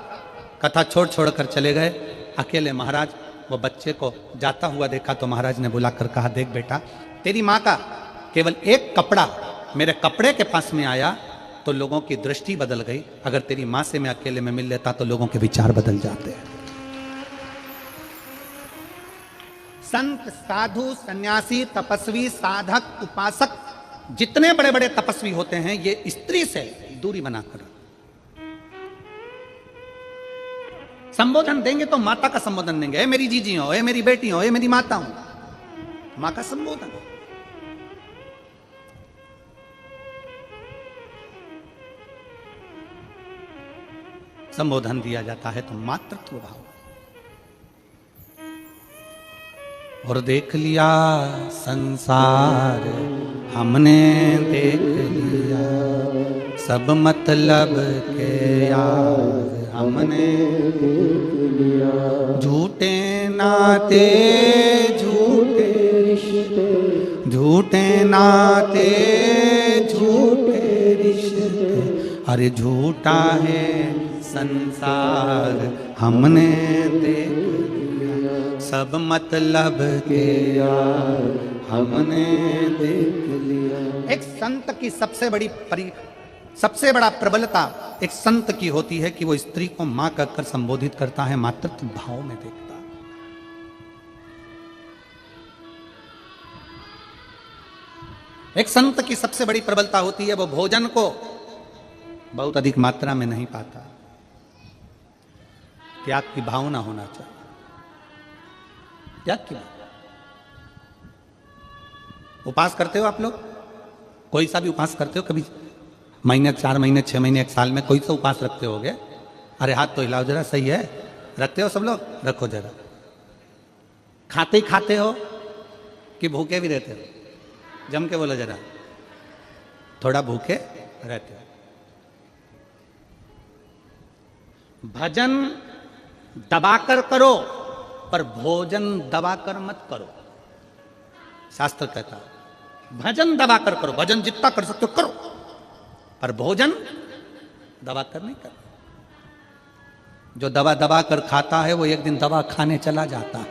कथा छोड़ छोड़ कर चले गए। अकेले महाराज वो बच्चे को जाता हुआ देखा तो महाराज ने बुलाकर कहा, देख बेटा, तेरी माँ का केवल एक कपड़ा मेरे कपड़े के पास में आया तो लोगों की दृष्टि बदल गई, अगर तेरी माँ से मैं अकेले में मिल लेता तो लोगों के विचार बदल जाते हैं। संत, साधु, सन्यासी, तपस्वी, साधक, उपासक, जितने बड़े बड़े तपस्वी होते हैं, ये स्त्री से दूरी बनाकर संबोधन देंगे तो माता का संबोधन देंगे, ए मेरी जीजी हो, ए मेरी बेटी हो, ए मेरी माता हो, मां का संबोधन। संबोधन दिया जाता है तो मातृत्व भाव। और देख लिया संसार हमने देख लिया, सब मतलब के यार हमने देख लिया। झूठे नाते झूठे रिश्ते, झूठे नाते झूठे रिश्ते, अरे झूठा है संसार हमने देख लिया, सब मतलब के यार हमने देख लिया। एक संत की सबसे बड़ा प्रबलता एक संत की होती है कि वो स्त्री को मां कहकर संबोधित करता है, मातृत्व भाव में देखता है। एक संत की सबसे बड़ी प्रबलता होती है वो भोजन को बहुत अधिक मात्रा में नहीं पाता, त्याग की भावना होना चाहिए। त्याग की भावना। उपास करते हो आप लोग? कोई सा भी उपास करते हो? कभी महीने, 4 महीने, 6 महीने, 1 साल में कोई सा उपास रखते होगे? अरे हाथ तो हिलाओ जरा, सही है, रखते हो सब लोग? रखो जरा। खाते ही खाते हो कि भूखे भी रहते हो? जम के बोलो जरा। थोड़ा भूखे रहते हो। भजन दबाकर करो पर भोजन दबाकर मत करो, शास्त्र कहता है। भजन दबाकर करो, भजन जितना कर सकते हो करो, पर भोजन दबाकर नहीं करो। जो दबा दबा कर खाता है वो एक दिन दवा खाने चला जाता है।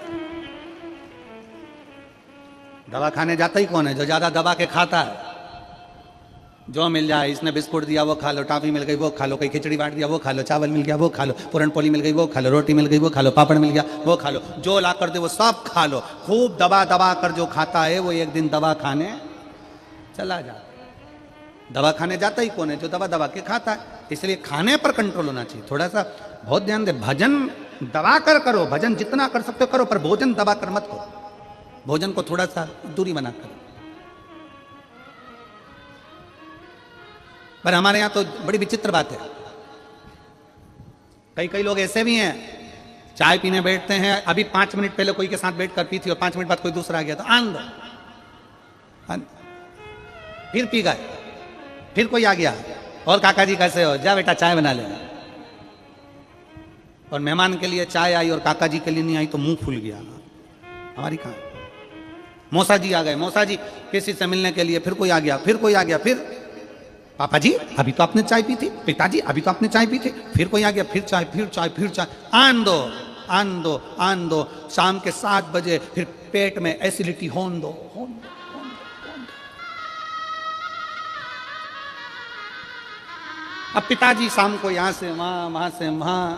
दवा खाने जाता ही कौन है? जो ज्यादा दबा के खाता है। जो मिल जाए, इसने बिस्कुट दिया वो खा लो, टॉफी मिल गई वो खा लो, कहीं खिचड़ी बांट दिया वो खा लो, चावल मिल गया वो खा लो, पूरन पोली मिल गई वो खा लो, रोटी मिल गई वो खा लो, पापड़ मिल गया वो खा लो, जो ला कर दे वो सब खा लो। खूब दबा दबा कर जो खाता है वो एक दिन दवा खाने चला जाता है। दवा खाने जाता ही कौन है? जो दबा दबा के खाता है। इसलिए खाने पर कंट्रोल होना चाहिए। थोड़ा सा बहुत ध्यान दे। भजन दबा कर करो, भजन जितना कर सकते हो करो, पर भोजन दबा कर मत करो। भोजन को थोड़ा सा दूरी बना कर। पर हमारे यहां तो बड़ी विचित्र बात है। कई लोग ऐसे भी हैं, चाय पीने बैठते हैं, अभी 5 मिनट पहले कोई के साथ बैठकर पी थी और 5 मिनट बाद कोई दूसरा आ गया तो आंदो, फिर पी गए, फिर कोई आ गया, और काका जी कैसे हो, जा बेटा चाय बना लेना। और मेहमान के लिए चाय आई और काका जी के लिए नहीं आई तो मुंह फूल गया। हमारी कहां? मौसा जी आ गए, मौसा जी किसी से मिलने के लिए, फिर कोई आ गया, फिर कोई आ गया, फिर पापा जी अभी तो आपने चाय पी थी, पिताजी अभी तो आपने चाय पी थी, फिर कोई आ गया, फिर चाय, फिर चाय, फिर चाय, आंदो आंदो आंदो। शाम के 7 बजे फिर पेट में एसिडिटी होन दो, होन दो, होन दो, होन दो। अब पिताजी शाम को यहां से वहां, वहां से वहां,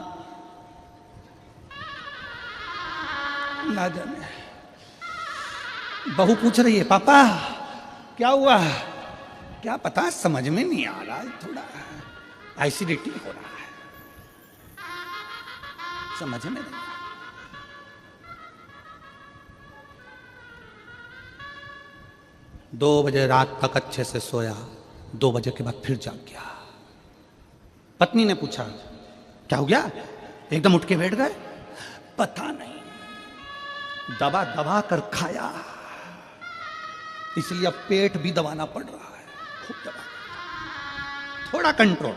ना जाने। बहू पूछ रही है पापा क्या हुआ? क्या पता, समझ में नहीं आ रहा है, थोड़ा एसिडिटी हो रहा है, समझ में नहीं। 2 बजे रात तक अच्छे से सोया, 2 बजे के बाद फिर जाग गया। पत्नी ने पूछा क्या हो गया, एकदम उठ के बैठ गए? पता नहीं, दबा दबा कर खाया, इसलिए अब पेट भी दबाना पड़ रहा है, खूब दबा। थोड़ा कंट्रोल,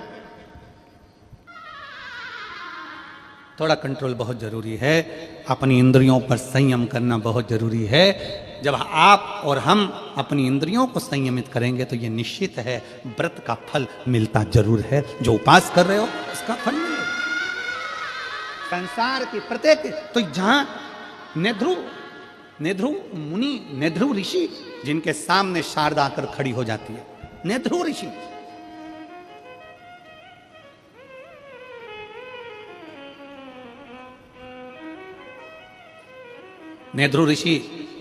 थोड़ा कंट्रोल बहुत जरूरी है। अपनी इंद्रियों पर संयम करना बहुत जरूरी है। जब आप और हम अपनी इंद्रियों को संयमित करेंगे तो यह निश्चित है व्रत का फल मिलता जरूर है। जो उपास कर रहे हो उसका फल मिलेगा। संसार की प्रत्येक, तो जहां नेध्रु मुनि, नेध्रु ऋषि, जिनके सामने शारदा आकर खड़ी हो जाती है, नेध्रु ऋषि, नेध्रु ऋषि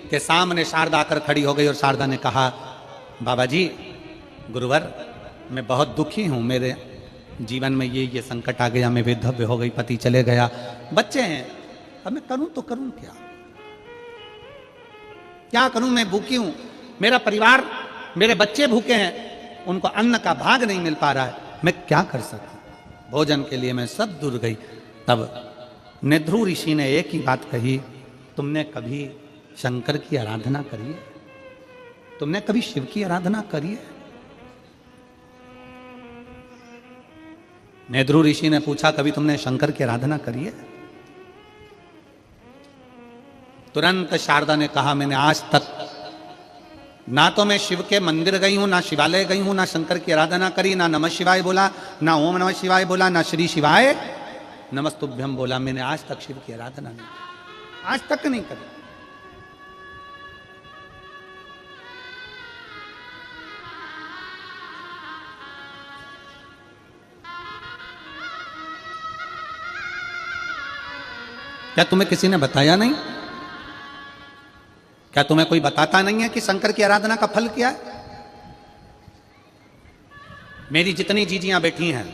के सामने शारदा आकर खड़ी हो गई और शारदा ने कहा बाबा जी, गुरुवर, मैं बहुत दुखी हूं, मेरे जीवन में ये संकट आ गया, मैं विधव्य हो गई, पति चले गया, बच्चे हैं, अब मैं करूं तो करूं क्या? क्या करूं? मैं भूखी हूं, मेरा परिवार, मेरे बच्चे भूखे हैं, उनको अन्न का भाग नहीं मिल पा रहा है, मैं क्या कर सकता? भोजन के लिए मैं सब दूर गई। तब नेध्रु ऋषि ने एक ही बात कही, तुमने कभी शंकर की आराधना करी है? तुमने कभी शिव की आराधना करी है? नेध्रु ऋषि ने पूछा कभी तुमने शंकर की आराधना करी है? तुरंत शारदा ने कहा मैंने आज तक ना तो मैं शिव के मंदिर गई हूं, ना शिवालय गई हूं, ना शंकर की आराधना करी, ना नमः शिवाय बोला, ना ओम नमः शिवाय बोला, ना श्री शिवाय नमस्तुभ्यम बोला। मैंने आज तक शिव की आराधना नहीं की, आज तक नहीं करी। क्या तुम्हें किसी ने बताया नहीं? क्या तुम्हें कोई बताता नहीं है कि शंकर की आराधना का फल क्या है? मेरी जितनी जीजियां बैठी हैं,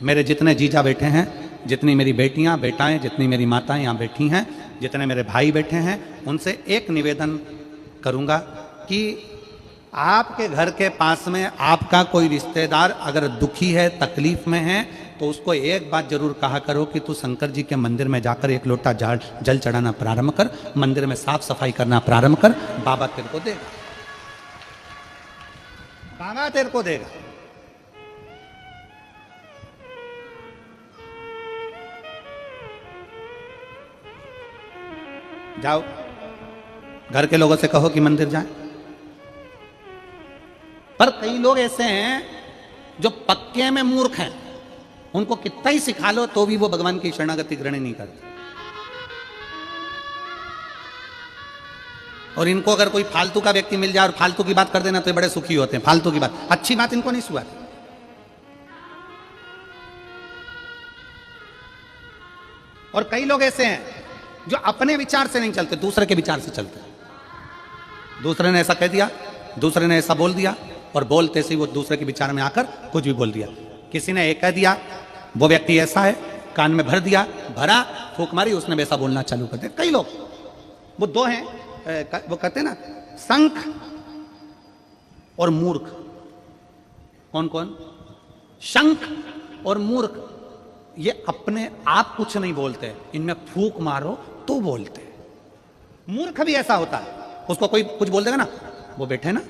मेरे जितने जीजा बैठे हैं, जितनी मेरी बेटियां बेटाएं, जितनी मेरी माताएं यहां बैठी हैं, जितने मेरे भाई बैठे हैं, उनसे एक निवेदन करूंगा कि आपके घर के पास में आपका कोई रिश्तेदार अगर दुखी है, तकलीफ में है, तो उसको एक बात जरूर कहा करो कि तू शंकर जी के मंदिर में जाकर एक लोटा जल चढ़ाना प्रारंभ कर, मंदिर में साफ सफाई करना प्रारंभ कर, बाबा तेरे को देगा, बाबा तेरे को देगा। जाओ, घर के लोगों से कहो कि मंदिर जाएं। पर कई लोग ऐसे हैं जो पक्के में मूर्ख हैं, उनको कितना ही सिखा लो तो भी वो भगवान की शरणागति ग्रहण नहीं करते। और इनको अगर कोई फालतू का व्यक्ति मिल जाए और फालतू की बात कर देना तो ये बड़े सुखी होते हैं। फालतू की बात, अच्छी बात इनको नहीं सुहाती। और कई लोग ऐसे हैं जो अपने विचार से नहीं चलते, दूसरे के विचार से चलते। दूसरे ने ऐसा कह दिया, दूसरे ने ऐसा बोल दिया, और बोलते से वो दूसरे के विचार में आकर कुछ भी बोल दिया। किसी ने एक कह दिया, वो व्यक्ति ऐसा है, कान में भर दिया, भरा, फूंक मारी, उसने वैसा बोलना चालू कर दिया। कई लोग, वो दो हैं, वो कहते हैं ना, संख और मूर्ख। कौन कौन? शंख और मूर्ख। ये अपने आप कुछ नहीं बोलते, इनमें फूंक मारो तो बोलते। मूर्ख भी ऐसा होता है, उसको कोई कुछ बोल देगा ना, वो बैठे हैं ना,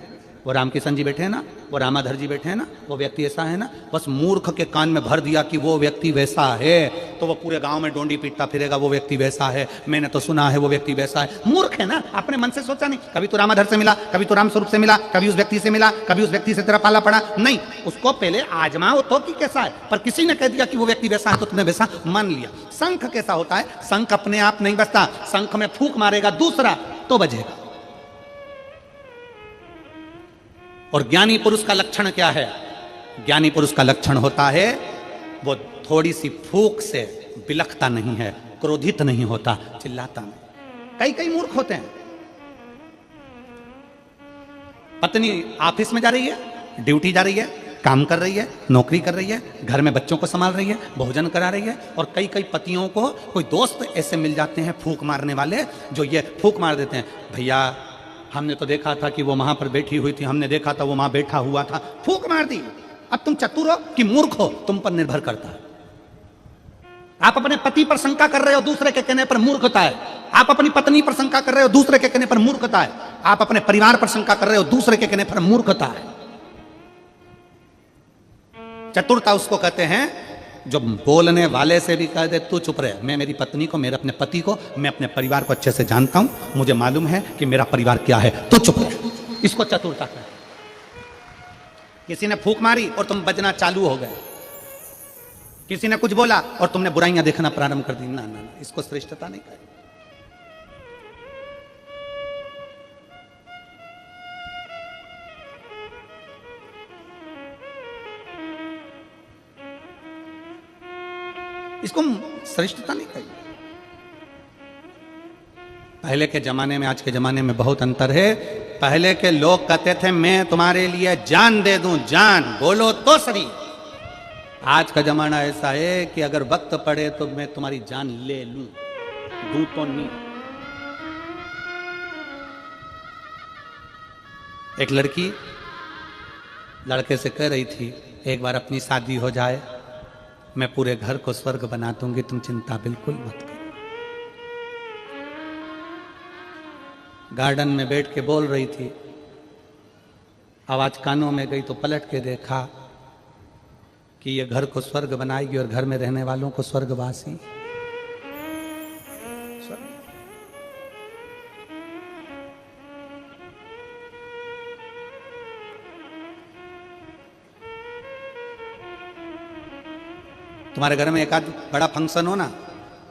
वो रामकिशन जी बैठे हैं ना, वो रामाधर जी बैठे हैं ना, वो व्यक्ति ऐसा है ना, बस मूर्ख के कान में भर दिया कि वो व्यक्ति वैसा है, तो वो पूरे गांव में डोंडी पीटता फिरेगा, वो व्यक्ति वैसा है, मैंने तो सुना है वो व्यक्ति वैसा है। मूर्ख है ना, अपने मन से सोचा नहीं। कभी तो रामाधर से मिला, कभी तो रामस्वरूप से मिला, कभी उस व्यक्ति से मिला, कभी उस व्यक्ति से तेरा पाला पड़ा नहीं। उसको पहले आजमाओ तो कि कैसा है, पर किसी ने कह दिया कि वो व्यक्ति वैसा है तो तुमने वैसा मान लिया। शंख कैसा होता है? शंख अपने आप नहीं बजता, शंख में फूंक मारेगा दूसरा तो बजेगा। और ज्ञानी पुरुष का लक्षण क्या है? ज्ञानी पुरुष का लक्षण होता है वो थोड़ी सी फूंक से बिलखता नहीं है, क्रोधित नहीं होता, चिल्लाता नहीं। कई कई मूर्ख होते हैं। पत्नी ऑफिस में जा रही है, ड्यूटी जा रही है, काम कर रही है, नौकरी कर रही है, घर में बच्चों को संभाल रही है, भोजन करा रही है, और कई कई पतियों को कोई दोस्त ऐसे मिल जाते हैं फूंक मारने वाले, जो ये फूंक मार देते हैं, भैया हमने तो देखा था कि वो वहां पर बैठी हुई थी, हमने देखा था वो वहां बैठा हुआ था, फूंक मार दी। अब तुम चतुर हो कि मूर्ख हो, तुम पर निर्भर करता है। आप अपने पति पर शंका कर रहे हो, दूसरे के कहने पर मूर्खता है। आप अपनी पत्नी पर शंका कर रहे हो, दूसरे के कहने पर मूर्खता है। आप अपने परिवार पर शंका कर रहे हो, दूसरे के कहने पर मूर्खता है। चतुरता उसको कहते हैं जो बोलने वाले से भी कह दे तू चुप रहे, मैं मेरी पत्नी को, मेरे अपने पति को, मैं अपने परिवार को अच्छे से जानता हूं, मुझे मालूम है कि मेरा परिवार क्या है, तो चुप रहे। इसको चतुरता कहते हैं। किसी ने फूंक मारी और तुम बजना चालू हो गए, किसी ने कुछ बोला और तुमने बुराइयां देखना प्रारंभ कर दी, ना ना, इसको श्रेष्ठता नहीं कहते। इसको श्रेष्ठता नहीं कही। पहले के जमाने में आज के जमाने में बहुत अंतर है। पहले के लोग कहते थे मैं तुम्हारे लिए जान दे दूं, जान बोलो तो सही। आज का जमाना ऐसा है कि अगर वक्त पड़े तो मैं तुम्हारी जान ले लूं, दूं तो नहीं। एक लड़की लड़के से कह रही थी एक बार अपनी शादी हो जाए, मैं पूरे घर को स्वर्ग बना दूंगी, तुम चिंता बिल्कुल मत करो। गार्डन में बैठ के बोल रही थी, आवाज कानों में गई तो पलट के देखा कि ये घर को स्वर्ग बनाएगी और घर में रहने वालों को स्वर्गवासी। तुम्हारे घर में एक आध बड़ा फंक्शन हो ना,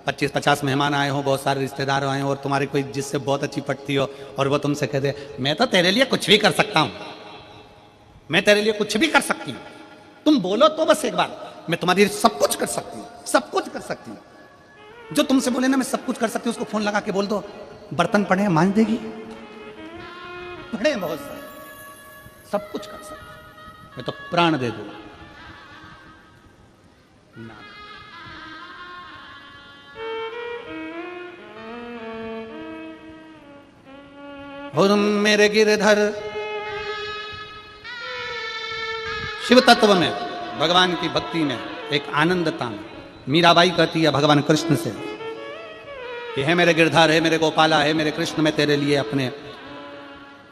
25-50 मेहमान आए हो, बहुत सारे रिश्तेदार आए हो, और तुम्हारी कोई जिससे बहुत अच्छी पटती हो और वो तुमसे कह दे मैं तो तेरे लिए कुछ भी कर सकता हूं, मैं तेरे लिए कुछ भी कर सकती हूं, तुम बोलो तो बस एक बार, मैं तुम्हारे लिए सब कुछ कर सकती हूँ, सब कुछ कर सकती हूँ। जो तुमसे बोले ना मैं सब कुछ कर सकती हूँ, उसको फोन लगा के बोल दो बर्तन पड़े हैं मांज देगी, पड़े हैं बहुत सारे, सब कुछ कर सकती, मैं तो प्राण दे दूँ। और मेरे गिरधर शिव तत्व में, भगवान की भक्ति में, एक आनंदता में मीराबाई कहती है भगवान कृष्ण से कि हे मेरे गिरधर, हे मेरे गोपाला, हे मेरे कृष्ण, मैं तेरे लिए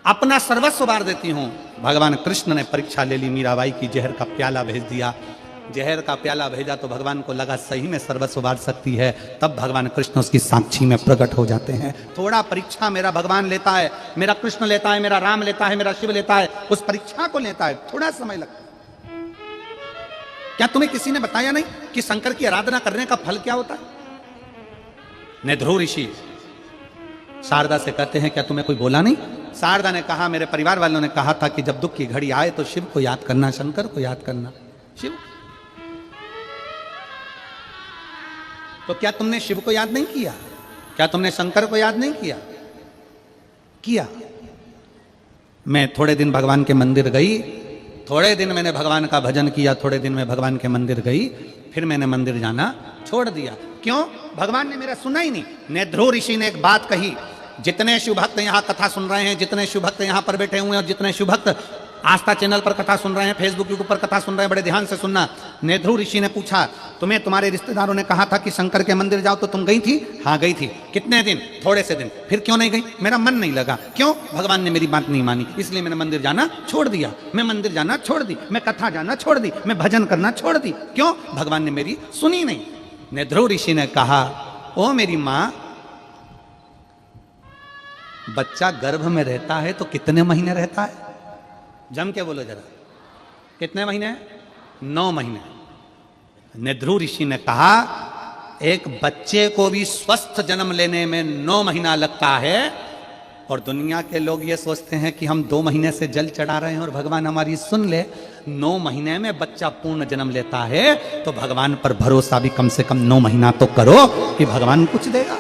अपना सर्वस्व वार देती हूं। भगवान कृष्ण ने परीक्षा ले ली मीराबाई की, जहर का प्याला भेज दिया। जहर का प्याला भेजा तो भगवान को लगा सही में सर्वस्व वार सकती है, तब भगवान कृष्ण उसकी साक्षी में प्रकट हो जाते हैं। थोड़ा परीक्षा मेरा भगवान लेता है, मेरा कृष्ण लेता है, मेरा राम लेता है, मेरा शिव लेता है, उस परीक्षा को लेता है, थोड़ा समय लगता है। क्या तुम्हें किसी ने बताया नहीं कि शंकर की आराधना करने का फल क्या होता है? ने ध्रुव ऋषि शारदा से कहते हैं क्या तुम्हें कोई बोला नहीं? शारदा ने कहा मेरे परिवार वालों ने कहा था कि जब दुख की घड़ी आए तो शिव को याद करना, शंकर को याद करना। शिव, तो क्या तुमने शिव को याद नहीं किया? क्या तुमने शंकर को याद नहीं किया? किया। मैं थोड़े दिन भगवान के मंदिर गई, थोड़े दिन मैंने भगवान का भजन किया, थोड़े दिन मैं भगवान के मंदिर गई, फिर मैंने मंदिर जाना छोड़ दिया। क्यों? भगवान ने मेरा सुना ही नहीं। नेध्रु ऋषि ने एक बात कही, जितने शिव भक्त यहाँ कथा सुन रहे हैं, जितने शिव भक्त यहाँ पर बैठे हुए हैं और जितने शिव भक्त आस्था चैनल पर कथा सुन रहे हैं, फेसबुक यूट्यूब पर कथा सुन रहे हैं, बड़े ध्यान से सुनना। नेध्रु ऋषि ने पूछा, तुम्हें तुम्हारे रिश्तेदारों ने कहा था कि शंकर के मंदिर जाओ, तो तुम गई थी? हाँ गई थी। कितने दिन? थोड़े से दिन। फिर क्यों नहीं गई? मेरा मन नहीं लगा। क्यों? भगवान ने मेरी बात नहीं मानी, इसलिए मैंने मंदिर जाना छोड़ दिया। मैं मंदिर जाना छोड़ दी, मैं कथा जाना छोड़ दी, मैं भजन करना छोड़ दी। क्यों? भगवान ने मेरी सुनी नहीं। नेध्रु ऋषि ने कहा, ओ मेरी मां, बच्चा गर्भ में रहता है तो कितने महीने रहता है? जम के बोलो जरा, कितने महीने? 9 महीने। नेध्रु ऋषि ने कहा, एक बच्चे को भी स्वस्थ जन्म लेने में 9 महीना लगता है, और दुनिया के लोग ये सोचते हैं कि हम 2 महीने से जल चढ़ा रहे हैं और भगवान हमारी सुन ले। 9 महीने में बच्चा पूर्ण जन्म लेता है, तो भगवान पर भरोसा भी कम से कम 9 महीना तो करो कि भगवान कुछ देगा।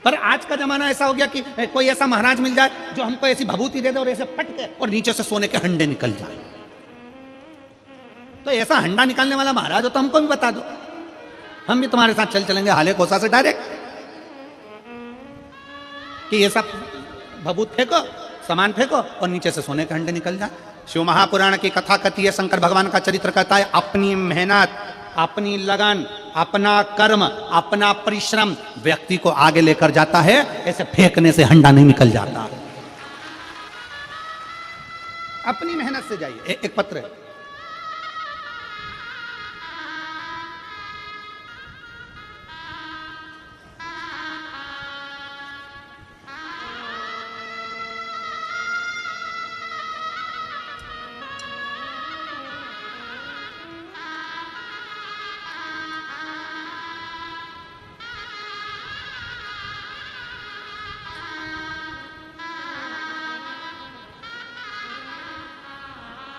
पर आज का जमाना ऐसा हो गया कि कोई ऐसा महाराज मिल जाए जो हमको ऐसी भभूति दे दे और ऐसे पट के और नीचे से सोने के हंडे निकल जाए। तो ऐसा हंडा निकालने वाला महाराज हो तो हमको भी बता दो, हम भी तुम्हारे साथ चल चलेंगे हाले कोसा से डायरेक्ट, कि ये सब भभूत फेंको, सामान फेंको और नीचे से सोने के हंडे निकल जाए। शिव महापुराण की कथा कहती है, शंकर भगवान का चरित्र कहता है, अपनी मेहनत, अपनी लगन, अपना कर्म, अपना परिश्रम व्यक्ति को आगे लेकर जाता है, ऐसे फेंकने से हंडा नहीं निकल जाता। अपनी मेहनत से जाइए। एक पत्र है,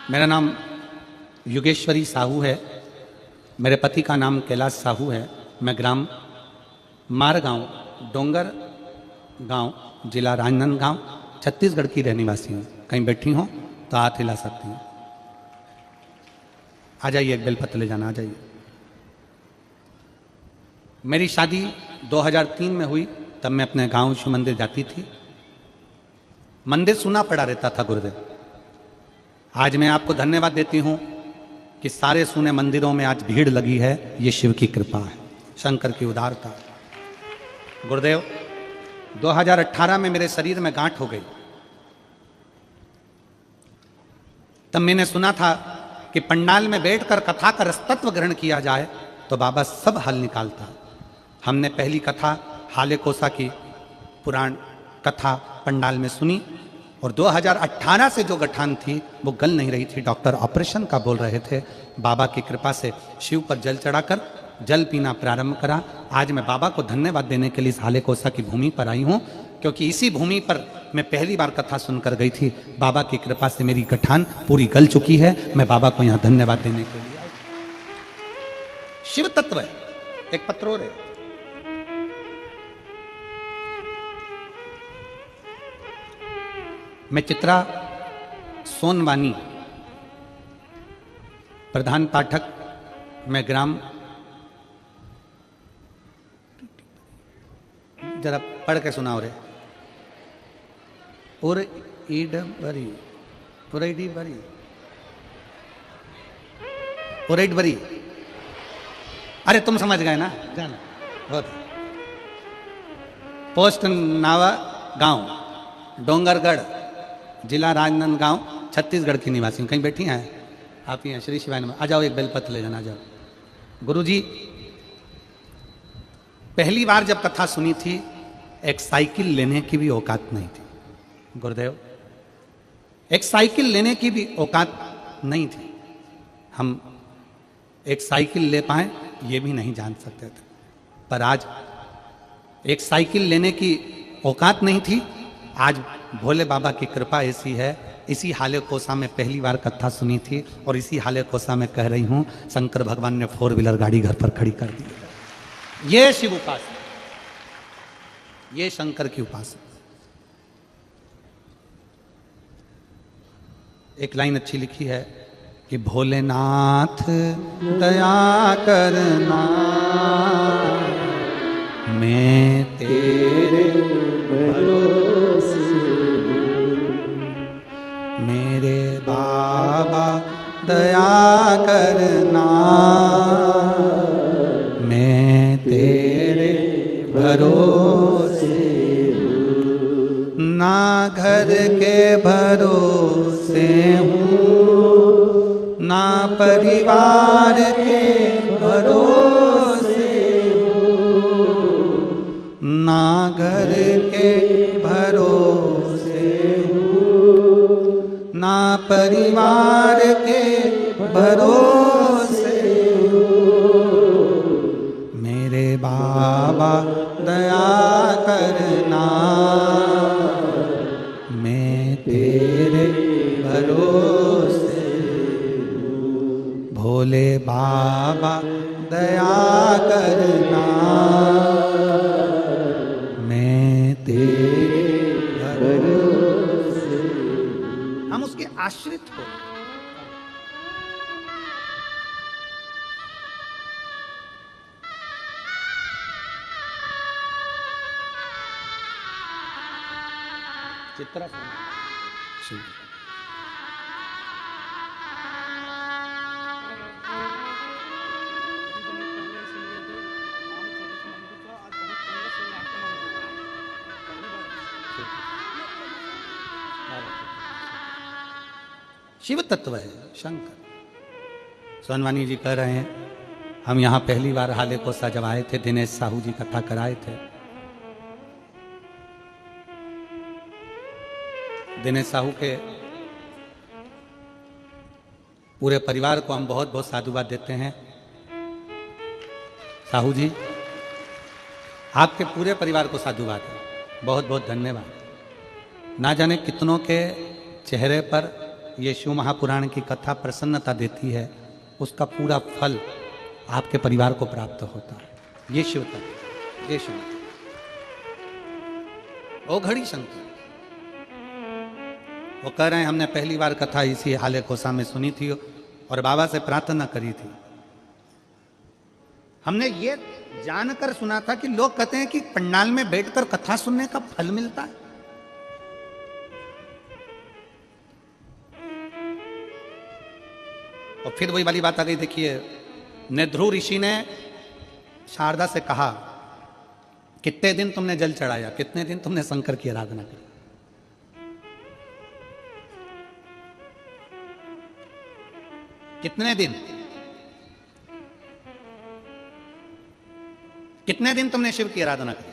मेरा नाम योगेश्वरी साहू है, मेरे पति का नाम कैलाश साहू है। मैं ग्राम मारगांव, डोंगर गांव, जिला राजनांदगांव, छत्तीसगढ़ की रहने वासी हूँ। कहीं बैठी हो तो हाथ हिला सकती हूँ। आ जाइए, एक बेलपत्र ले जाना, आ जाइए। मेरी शादी 2003 में हुई, तब मैं अपने गांव शिव मंदिर जाती थी। मंदिर सुना पड़ा रहता था गुरुदेव। आज मैं आपको धन्यवाद देती हूं कि सारे सुने मंदिरों में आज भीड़ लगी है। ये शिव की कृपा है, शंकर की उदारता। गुरुदेव, 2018 में मेरे शरीर में गांठ हो गई। तब मैंने सुना था कि पंडाल में बैठकर कथा का रसतत्व ग्रहण किया जाए तो बाबा सब हल निकालता। हमने पहली कथा हाले कोसा की पुराण कथा पंडाल में सुनी, और 2018 से जो गठान थी वो गल नहीं रही थी। डॉक्टर ऑपरेशन का बोल रहे थे। बाबा की कृपा से शिव पर जल चढ़ाकर जल पीना प्रारंभ करा। आज मैं बाबा को धन्यवाद देने के लिए इस हाले कोसा की भूमि पर आई हूँ, क्योंकि इसी भूमि पर मैं पहली बार कथा सुनकर गई थी। बाबा की कृपा से मेरी गठान पूरी गल चुकी है। मैं बाबा को यहाँ धन्यवाद देने के लिए आई। शिव तत्व है। एक पत्र और है, मैं चित्रा सोनवानी, प्रधान पाठक, मैं ग्राम, जरा पढ़ के सुनाओ रे। और ईड बरी, पुरैडी बरी, पुरैड बरी। अरे तुम समझ गए ना, जाना बहुत। पोस्ट नावा गांव, डोंगरगढ़, जिला राजनांदगांव, छत्तीसगढ़ की निवासी हूँ। कहीं बैठी हैं आप? ही हैं। श्री शिवाय नमः। आ जाओ, एक बेलपत्र ले जाना, आ जाओ। गुरुजी, पहली बार जब कथा सुनी थी, एक साइकिल लेने की भी औकात नहीं थी। गुरुदेव, एक साइकिल लेने की भी औकात नहीं थी। हम एक साइकिल ले पाए ये भी नहीं जान सकते थे। पर आज एक साइकिल लेने की औकात नहीं थी। आज भोले बाबा की कृपा ऐसी है, इसी हाले कोसा में पहली बार कथा सुनी थी और इसी हाले कोसा में कह रही हूं, शंकर भगवान ने 4 व्हीलर गाड़ी घर पर खड़ी कर दी। ये शिव उपासना, ये शंकर की उपासना। एक लाइन अच्छी लिखी है कि भोलेनाथ दया करना, मैं तेरे भरोसे, मेरे बाबा दया करना, मैं तेरे भरोसे, ना घर के भरोसे हूँ, ना परिवार के भरोसे हूँ, ना घर के भरोसे हूँ, ना परिवार के भरोसे हूँ, मेरे बाबा दया करना, मैं तेरे भरोसे हूँ, भोले बाबा दया करना, मैं तेरे भरोसे। हम उसके आश्रित हो। चित्रा शिव तत्व है शंकर। सोनवानी जी कह रहे हैं, हम यहां पहली बार हाले कोसा जब आए थे, दिनेश साहू जी कथा कराए थे। दिनेश साहू के पूरे परिवार को हम बहुत बहुत साधुवाद देते हैं। साहू जी, आपके पूरे परिवार को साधुवाद है, बहुत बहुत धन्यवाद। ना जाने कितनों के चेहरे पर ये शिव महापुराण की कथा प्रसन्नता देती है, उसका पूरा फल आपके परिवार को प्राप्त होता है। ये शिव तत्व, ये शिव ओ घड़ी शंकर। वो कह रहे हैं, हमने पहली बार कथा इसी हाले कोसा में सुनी थी और बाबा से प्रार्थना करी थी। हमने ये जानकर सुना था कि लोग कहते हैं कि पंडाल में बैठकर कथा सुनने का फल मिलता है। और फिर वही वाली बात आ गई। देखिए, नेध्रु ऋषि ने शारदा से कहा, कितने दिन तुमने जल चढ़ाया, कितने दिन तुमने शंकर की आराधना की? कितने दिन? कितने दिन तुमने शिव की आराधना की?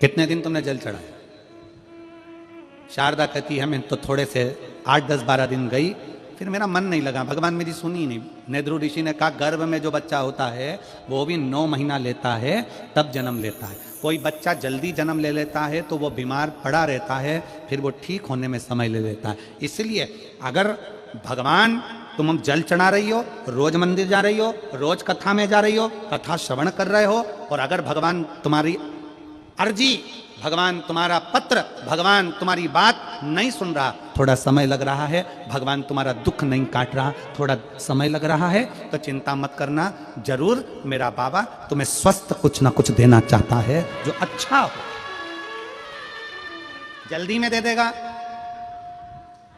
कितने दिन तुमने जल चढ़ाया? शारदा कहती है, मैं तो थोड़े से 8, 10, 12 दिन गई, फिर मेरा मन नहीं लगा, भगवान मेरी सुनी नहीं। नेद्रु ऋषि ने कहा, गर्भ में जो बच्चा होता है वो भी 9 महीना लेता है, तब जन्म लेता है। कोई बच्चा जल्दी जन्म ले लेता है तो वो बीमार पड़ा रहता है, फिर वो ठीक होने में समय ले लेता है। इसलिए अगर भगवान, तुम जल चढ़ा रही हो, रोज मंदिर जा रही हो, रोज कथा में जा रही हो, कथा श्रवण कर रहे हो, और अगर भगवान तुम्हारी अर्जी, भगवान तुम्हारा पत्र, भगवान तुम्हारी बात नहीं सुन रहा, थोड़ा समय लग रहा है, भगवान तुम्हारा दुख नहीं काट रहा, थोड़ा समय लग रहा है, तो चिंता मत करना, जरूर मेरा बाबा तुम्हें स्वस्थ कुछ ना कुछ देना चाहता है जो अच्छा हो। जल्दी में दे देगा,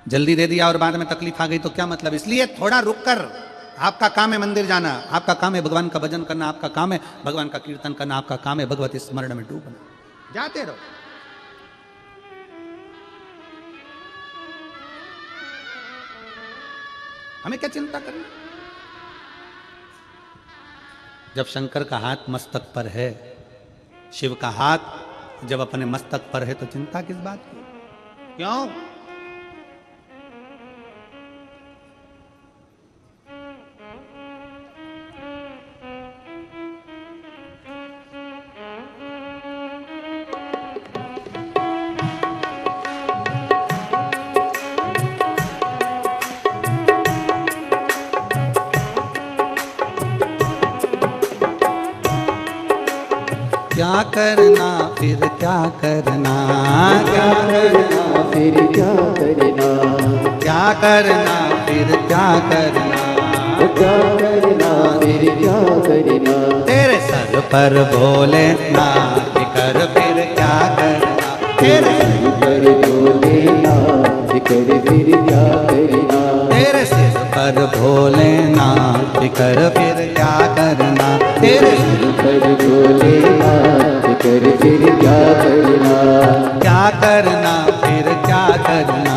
जल्दी दे दिया और बाद में तकलीफ आ गई तो क्या मतलब। इसलिए थोड़ा रुक कर, आपका काम है मंदिर जाना, आपका काम है भगवान का भजन करना, आपका काम है भगवान का कीर्तन करना, आपका काम है भगवती स्मरण में डूबना, जाते रहो। हमें क्या चिंता करनी। जब शंकर का हाथ मस्तक पर है, शिव का हाथ जब अपने मस्तक पर है, तो चिंता किस बात की? क्यों? क्या करना फिर क्या करना, क्या करना फिर क्या करना, क्या करना फिर क्या करना, क्या करना फिर क्या करना, तेरे सर पर भोलेनाथ कर फिर क्या करना, तेरे कर भोलेनाथ कर फिर क्या करना, तेरे सिर पर भोलेनाथ कर फिर क्या करना, तेरे कर भोलेनाथ कर फिर क्या करना, क्या करना फिर क्या करना,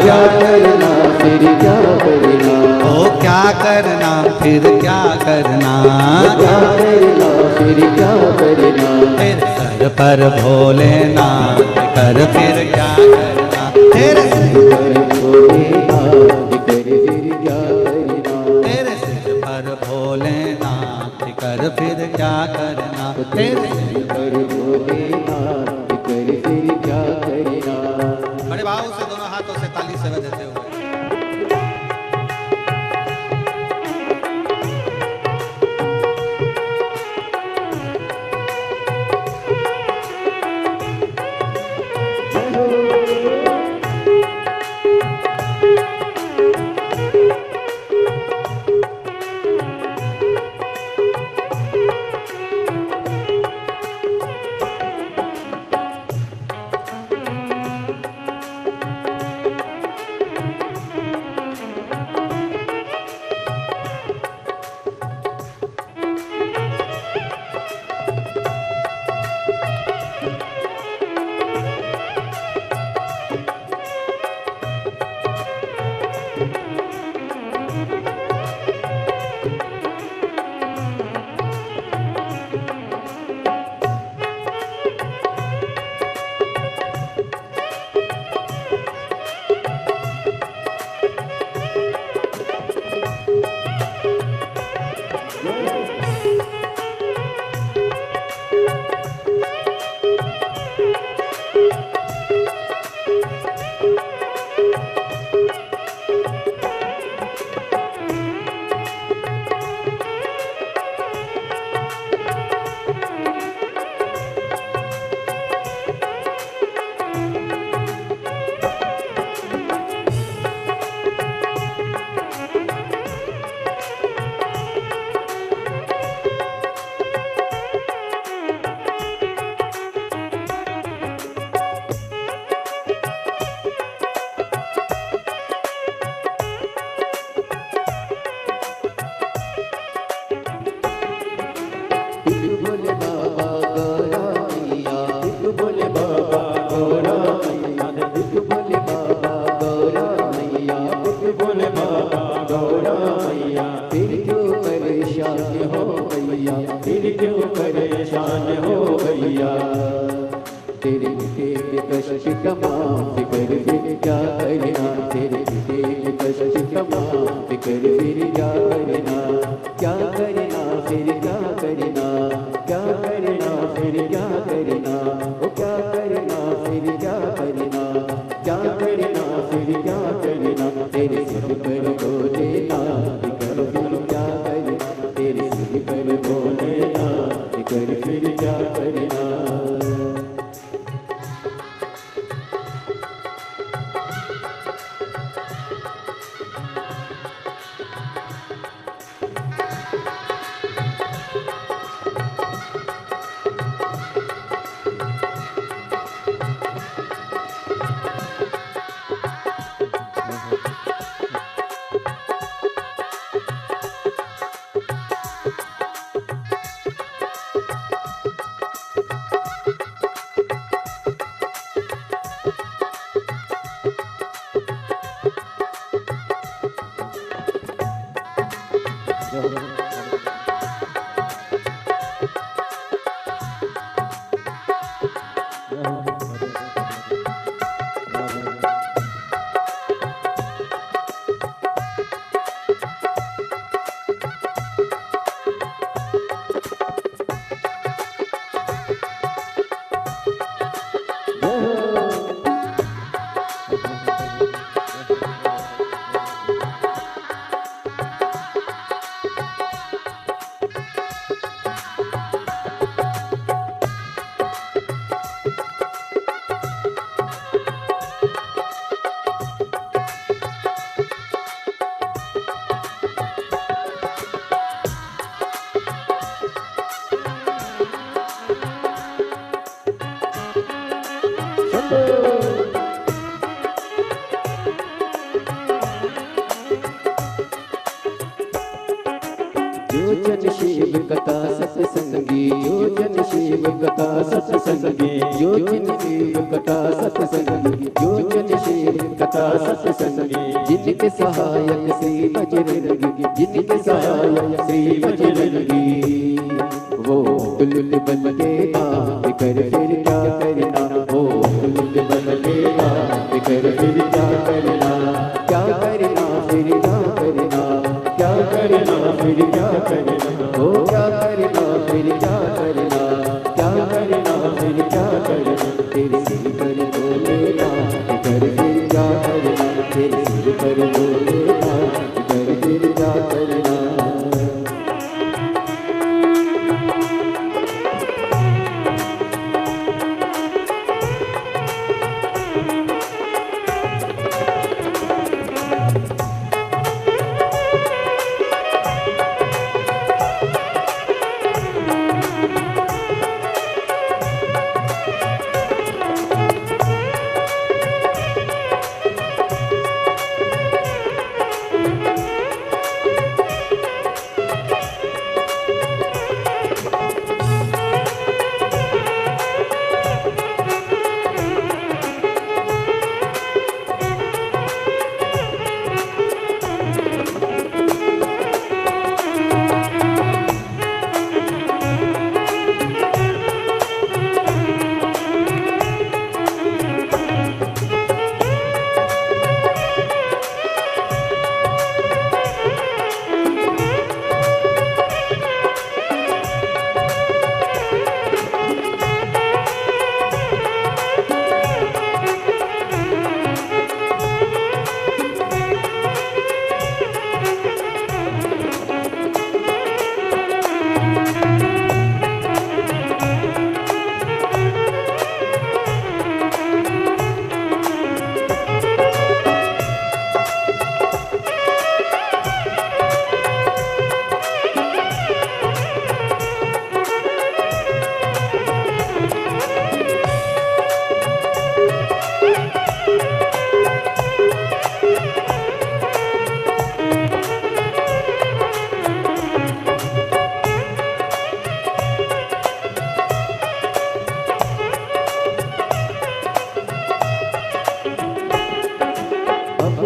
क्या करना फिर क्या करना, ओ क्या करना फिर क्या करना, क्या करना फिर क्या करना, तेरे सर पर भोलेनाथ कर फिर क्या करना, तेरे कर भोलेनाथ कर फिर क्या करना, तेरे सिर पर भोलेनाथ कर फिर क्या करना, तेरे कर भोलेनाथ कर फिर क्या करना। बड़े भाव से दोनों हाथों से ताली से बजाते हुए बोले बाबा गौरा मैया, बोले बाबा गौरा मैया, बोले बाबा गौरा मैया, बोले बाबा गौरा मैया, फिर क्यों परेशान हो भैया, फिर क्यों परेशान हो भैया, तेरे तेरे कष्ट तमाम फिकर फिर क्या करना, तेरे तेरे कष्ट तमाम फिकर फिर क्या करना, क्या करना फिर क्या करना, क्या करना फिर क्या करना, ओ क्या करना फिर क्या करना, क्या करना फिर क्या करना, तेरे सिर पर भोलेनाथ कर फिर क्या करना, तेरे सिर पर भोलेनाथ कर फिर क्या करना। जो जन शिव कथा सत्संगी, जो जन शिव कथा सत्संगी, जो जन शिव कथा सत्संगी, जो जन शिव कथा सत्संगी, जिनके सहायक श्री बजरंगी, जिनके सहायक श्री बजरंगी, वो दुल्हन बन के नाम कर फिर क्या करना, वो दुल्हन बन के नाम कर फिर क्या करना, क्या करना फिर क्या करना, क्या करना फिर क्या करना, ओ क्या करना फिर क्या करना, क्या करना फिर क्या करना, तेरे सिर पर बोलेगा कर फिर क्या करना, तेरे सिर पर बोलेगा कर फिर क्या करना।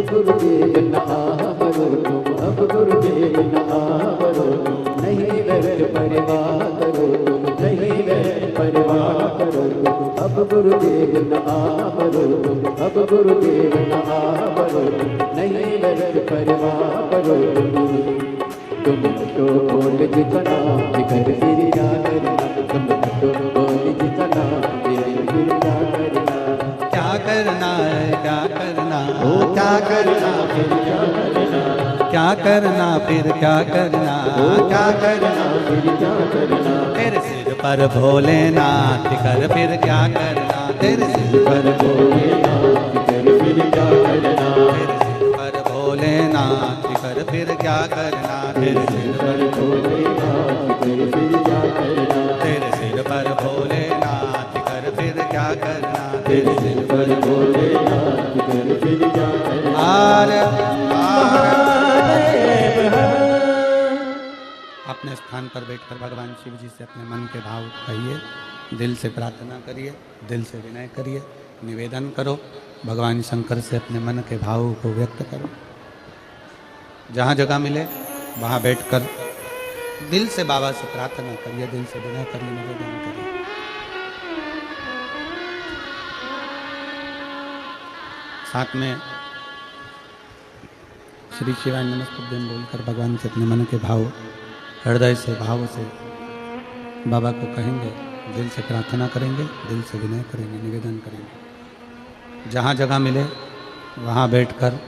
गुरुदेव न आवरो तुम, अब गुरुदेव न आवरो तुम, नहीं व्यर्थ परवाह करो तुम, नहीं व्यर्थ परवाह करो तुम, अब गुरुदेव न आवरो तुम, अब गुरुदेव न आवरो तुम, नहीं व्यर्थ परवाह करो तुम तो बोल जितना जिकर फिर क्या करना, तुम तो बोल जितना फिर क्या करना, क्या करना है क्या करना, ओ क्या करना फिर क्या करना, क्या करना फिर क्या करना, ओ क्या करना फिर क्या करना, तेरे सिर पर भोलेनाथ कर फिर क्या करना, तेरे सिर पर भोलेनाथ कर फिर क्या करना, तेरे सिर पर भोलेनाथ कर फिर क्या करना, तेरे सिर पर भोलेनाथ कर फिर क्या करना, तेरे सिर पर भोलेनाथ कर फिर क्या करना, तेरे सिर पर भोलेनाथ कर फिर क्या करना। आर महादेव अपने स्थान पर बैठकर भगवान शिव जी से अपने मन के भाव कहिए, दिल से प्रार्थना करिए, दिल से विनय करिए, निवेदन करो, भगवान शंकर से अपने मन के भाव को व्यक्त करो। जहाँ जगह मिले वहाँ बैठकर दिल से बाबा से प्रार्थना करिए, दिल से विनय करिए, निवेदन करिए। साथ में श्री शिवाय नमस्तुभ्यं बोलकर भगवान से अपने मन के भाव हृदय से भाव से बाबा को कहेंगे, दिल से प्रार्थना करेंगे, दिल से विनय करेंगे, निवेदन करेंगे। जहाँ जगह मिले वहाँ बैठकर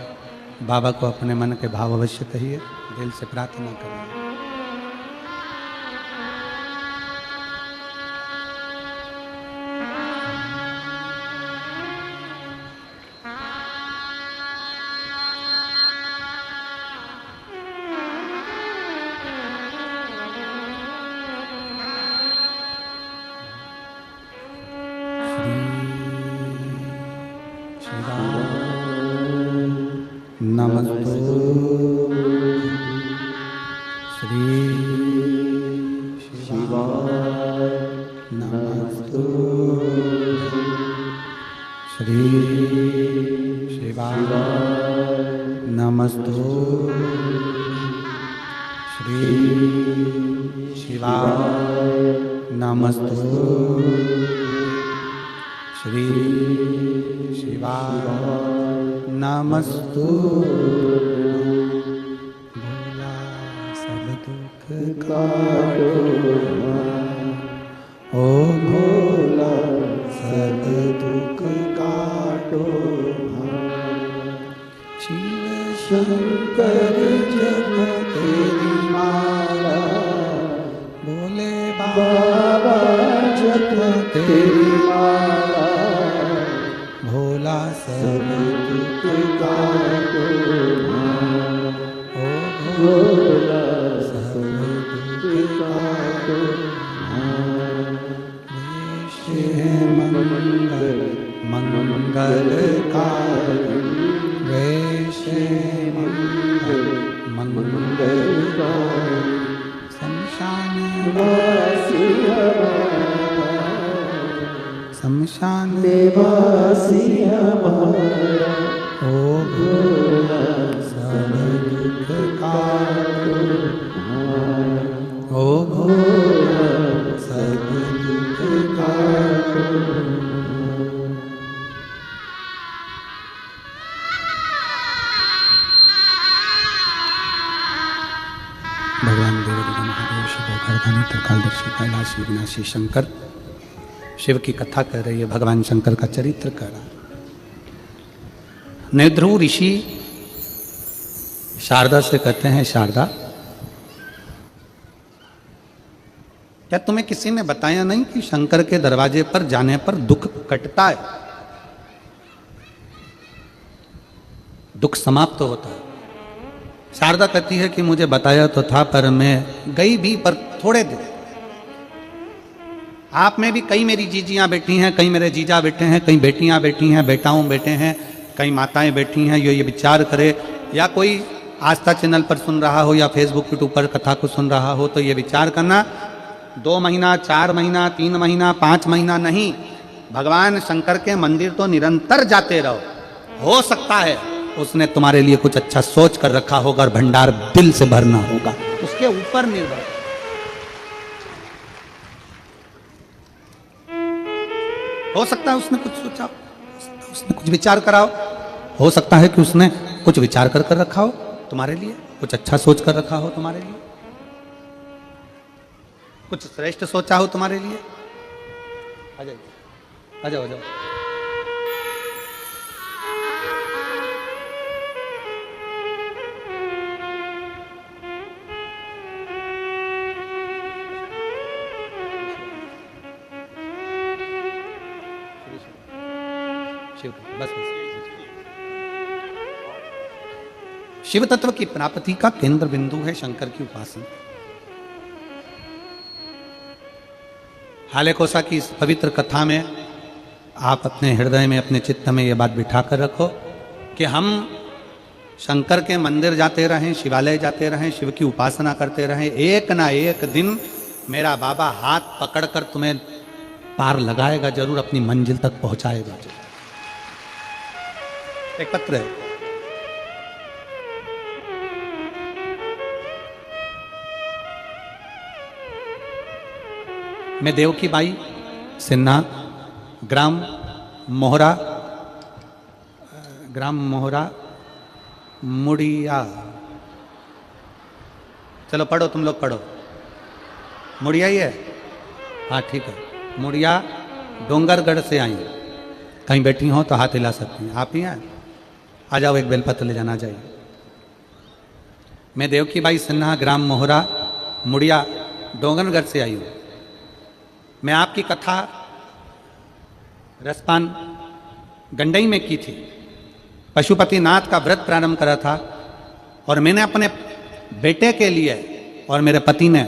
बाबा को अपने मन के भाव अवश्य कहिए, दिल से प्रार्थना करिए। नमस्तु श्री शिवाय नमस्तु श्री शिवाय नमस्तु श्री शिवाय नमस्तु श्री शिवाय नमस्तु भोला सब दुख काटो ओ भोला सब दुख काटो शिव शंकर जप तेरी माला भोले बाबा जप तेरी माला भोला सब दुख काटो ओ भोला सब दुख काटो मंगल मंगलकारी वैश्य मंगलकारी शमशान शमशान देवासी हमारा ओ भोला सब दुख काटो ओ भोला सब दुख काटो भगवान देवदेव महादेव शिव गर्धानी त्रिकालदर्शी कैलाशी विनाशी शंकर शिव की कथा कर रही है, भगवान शंकर का चरित्र कर रहा है। नेध्रुव ऋषि शारदा से कहते हैं, शारदा क्या तुम्हें किसी ने बताया नहीं कि शंकर के दरवाजे पर जाने पर दुख कटता है, दुख समाप्त होता है। शारदा कहती है कि मुझे बताया तो था पर मैं गई भी पर थोड़े दिन। आप में भी कई मेरी जीजियां बैठी हैं, कई मेरे जीजा बैठे हैं, कई बेटियां बैठी हैं, बेटाओं बैठे हैं, कई माताएं बैठी हैं। ये विचार करे, या कोई आस्था चैनल पर सुन रहा हो या फेसबुक यूट्यूब पर कथा को सुन रहा हो, तो ये विचार करना 2 महीना 4 महीना 3 महीना 5 महीना नहीं, भगवान शंकर के मंदिर तो निरंतर जाते रहो। हो सकता है उसने तुम्हारे लिए कुछ अच्छा सोच कर रखा होगा और भंडार दिल से भरना होगा, उसके ऊपर निर्भर। हो सकता है उसने कुछ सोचा, उसने कुछ विचार करा हो सकता है कि उसने कुछ विचार कर रखा हो तुम्हारे लिए, कुछ अच्छा सोच कर रखा हो तुम्हारे लिए, कुछ श्रेष्ठ सोचा हो तुम्हारे लिए। आ जाओ आ जाओ आ जाओ। बस शिव तत्व की प्राप्ति का केंद्र बिंदु है शंकर की उपासना। हाले कोसा की इस पवित्र कथा में आप अपने हृदय में, अपने चित्त में यह बात बिठा कर रखो कि हम शंकर के मंदिर जाते रहें, शिवालय जाते रहें, शिव की उपासना करते रहें। एक ना एक दिन मेरा बाबा हाथ पकड़कर तुम्हें पार लगाएगा, जरूर अपनी मंजिल तक पहुंचाएगा। एक पत्र है, मैं देवकी बाई सिन्हा, ग्राम मोहरा मुड़िया, चलो पढ़ो, तुम लोग पढ़ो, मुड़िया ही है, हाँ ठीक है, मुड़िया डोंगरगढ़ से आई। कहीं बैठी हो तो हाथ हिला सकती हैं। आप ही हैं, आ जाओ, एक बेलपत्र ले जाना चाहिए। मैं देवकी बाई सिन्हा, ग्राम मोहरा मुड़िया डोंगरगढ़ से आई हूँ। मैं आपकी कथा रसपान गंडई में की थी। पशुपतिनाथ का व्रत प्रारंभ करा था और मैंने अपने बेटे के लिए और मेरे पति ने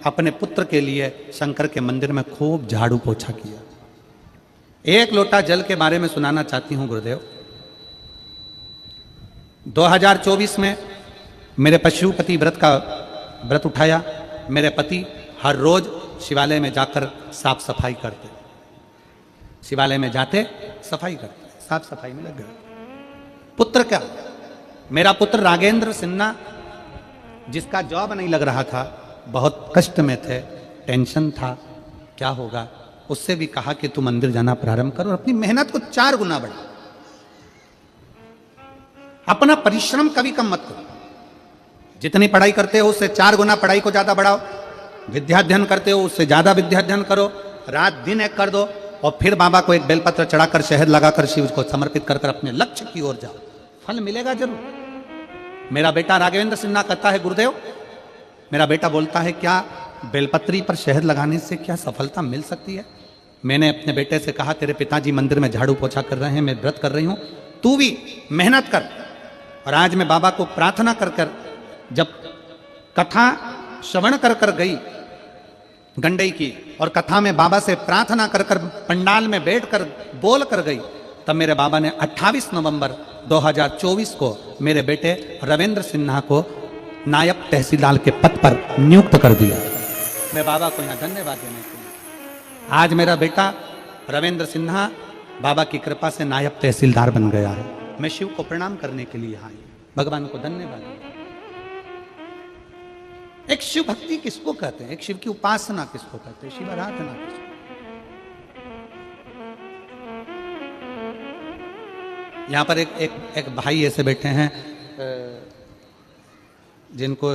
अपने पुत्र के लिए शंकर के मंदिर में खूब झाड़ू पोछा किया। एक लोटा जल के बारे में सुनाना चाहती हूं गुरुदेव। 2024 में मेरे पशुपति व्रत का व्रत उठाया। मेरे पति हर रोज शिवालय में जाकर साफ सफाई करते, शिवालय में जाते सफाई करते, साफ सफाई में लग गए। पुत्र क्या, मेरा पुत्र राघेंद्र सिन्हा, जिसका जॉब नहीं लग रहा था, बहुत कष्ट में थे, टेंशन था क्या होगा, उससे भी कहा कि तू मंदिर जाना प्रारंभ कर और अपनी मेहनत को 4 गुना बढ़ा। अपना परिश्रम कभी कम मत करो। जितनी पढ़ाई करते हो उससे 4 गुना पढ़ाई को ज्यादा बढ़ाओ। विद्याध्ययन करते हो उससे ज्यादा विद्याध्ययन करो। रात दिन एक कर दो और फिर बाबा को एक बेलपत्र चढ़ाकर शहद लगाकर शिव को समर्पित कर अपने लक्ष्य की ओर जाओ, फल मिलेगा जरूर। मेरा बेटा राघवेंद्र सिन्हा कहता है, गुरुदेव, मेरा बेटा बोलता है, क्या बेलपत्री पर शहद लगाने से क्या सफलता मिल सकती है? मैंने अपने बेटे से कहा, तेरे पिताजी मंदिर में झाड़ू पोछा कर रहे हैं, मैं व्रत कर रही हूं, तू भी मेहनत कर। और आज मैं बाबा को प्रार्थना कर कर, जब कथा श्रवण कर कर गई गंडई की, और कथा में बाबा से प्रार्थना कर कर पंडाल में बैठकर बोल कर गई, तब मेरे बाबा ने 28 नवंबर 2024 को मेरे बेटे रविंद्र सिन्हा को नायब तहसीलदार के पद पर नियुक्त कर दिया। मैं बाबा को यहाँ धन्यवाद देने के लिए, आज मेरा बेटा रविंद्र सिन्हा बाबा की कृपा से नायब तहसीलदार बन गया है। मैं शिव को प्रणाम करने के लिए यहाँ भगवान को धन्यवाद। एक शिव भक्ति किसको कहते हैं, एक शिव की उपासना किसको कहते हैं, शिव आराधना किसको। यहां पर एक भाई ऐसे बैठे हैं जिनको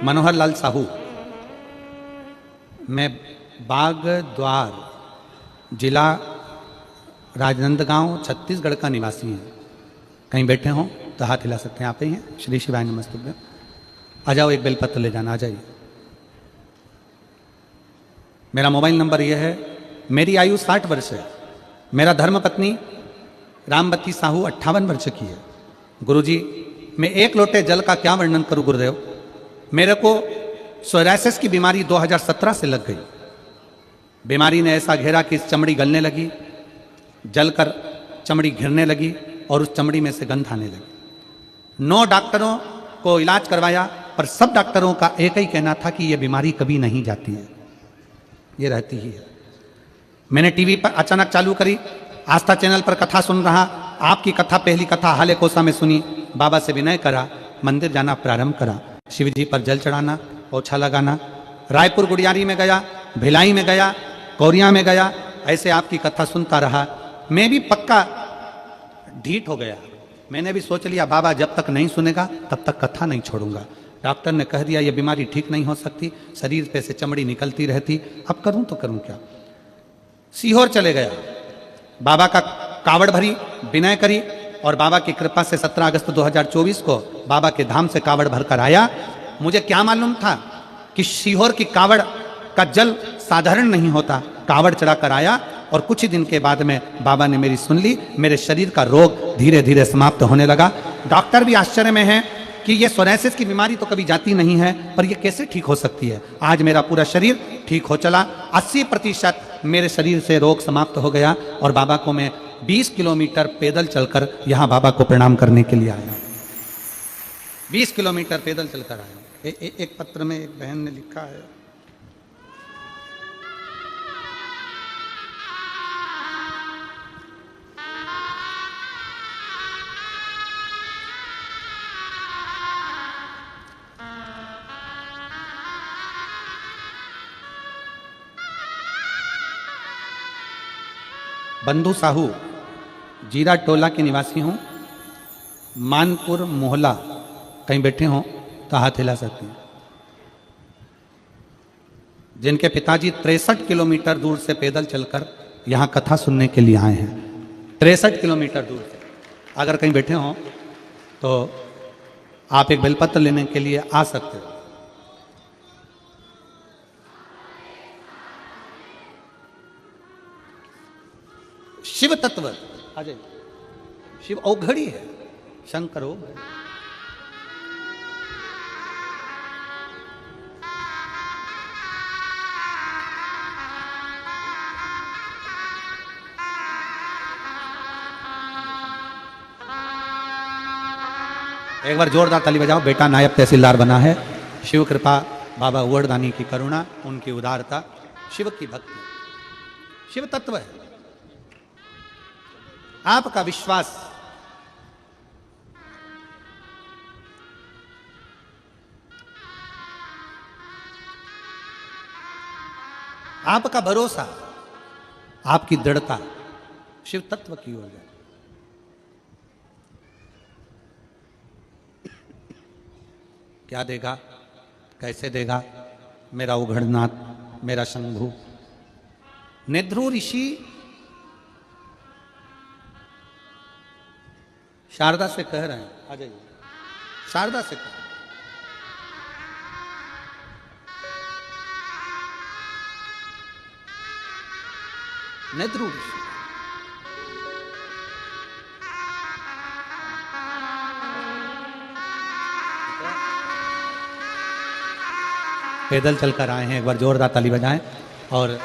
मनोहर लाल साहू, मैं बाग द्वार जिला राजनांदगांव छत्तीसगढ़ का निवासी हूँ। कहीं बैठे हों तो हाथ हिला सकते हैं, आप ही हैं। श्री शिवाय नमस्तुभ्यं। आ जाओ, एक बेलपत्र ले जाना, आ जाइए। मेरा मोबाइल नंबर यह है। मेरी आयु 60 वर्ष है। मेरा धर्मपत्नी रामवती साहू 58 वर्ष की है। गुरुजी, मैं 1 लोटे जल का क्या वर्णन करूं गुरुदेव। मेरे को सोरायसिस की बीमारी 2017 से लग गई। बीमारी ने ऐसा घेरा कि चमड़ी गलने लगी, जलकर चमड़ी घिरने लगी और उस चमड़ी में से गंध आने लगी। 9 डॉक्टरों को इलाज करवाया, पर सब डॉक्टरों का एक ही कहना था कि यह बीमारी कभी नहीं जाती है, ये रहती ही है। मैंने टीवी पर अचानक चालू करी, आस्था चैनल पर कथा सुन रहा। आपकी कथा, पहली कथा हाले कोसा में सुनी। बाबा से विनय करा, मंदिर जाना प्रारंभ करा, शिव जी पर जल चढ़ाना, पोछा लगाना। रायपुर गुड़ियारी में गया, भिलाई में गया, कोरिया में गया, ऐसे आपकी कथा सुनता रहा। मैं भी पक्का ढीठ हो गया। मैंने भी सोच लिया, बाबा जब तक नहीं सुनेगा तब तक कथा नहीं छोड़ूंगा। डॉक्टर ने कह दिया ये बीमारी ठीक नहीं हो सकती, शरीर पे से चमड़ी निकलती रहती, अब करूं तो करूं क्या। सीहोर चले गया, बाबा का कावड़ भरी, विनय करी और बाबा की कृपा से 17 अगस्त 2024 को बाबा के धाम से कावड़ भरकर आया। मुझे क्या मालूम था कि सीहोर की कावड़ का जल साधारण नहीं होता। कावड़ चढ़ाकर आया और कुछ ही दिन के बाद में बाबा ने मेरी सुन ली। मेरे शरीर का रोग धीरे धीरे समाप्त होने लगा। डॉक्टर भी आश्चर्य में है कि ये सोरायसिस की बीमारी तो कभी जाती नहीं है, पर ये कैसे ठीक हो सकती है। आज मेरा पूरा शरीर ठीक हो चला। 80% मेरे शरीर से रोग समाप्त हो गया और बाबा को मैं 20 किलोमीटर पैदल चलकर यहाँ बाबा को प्रणाम करने के लिए आया। 20 किलोमीटर पैदल चलकर आया। एक पत्र में एक बहन ने लिखा है, बंधु साहू, जीरा टोला के निवासी हूँ, मानपुर मोहला। कहीं बैठे हों तो हाथ हिला सकते हैं। जिनके पिताजी 63 किलोमीटर दूर से पैदल चलकर यहाँ कथा सुनने के लिए आए हैं। 63 किलोमीटर दूर से। अगर कहीं बैठे हों तो आप एक बेलपत्र लेने के लिए आ सकते हो। शिव तत्व अजय, शिव औघड़ी है, शंकर हो। एक बार जोरदार ताली बजाओ। बेटा नायब तहसीलदार बना है। शिव कृपा, बाबा उवड़दानी की करुणा, उनकी उदारता, शिव की भक्ति, शिव तत्व है। आपका विश्वास, आपका भरोसा, आपकी दृढ़ता शिव तत्व की ओर है। क्या देगा, कैसे देगा? मेरा उघड़नाथ, मेरा शंभु। नेद्रु ऋषि शारदा से कह रहे हैं, आ जाइए, शारदा से कह, नेद्रु ऋषि पैदल चलकर आए हैं। एक बार जोरदार ताली बजाएं। और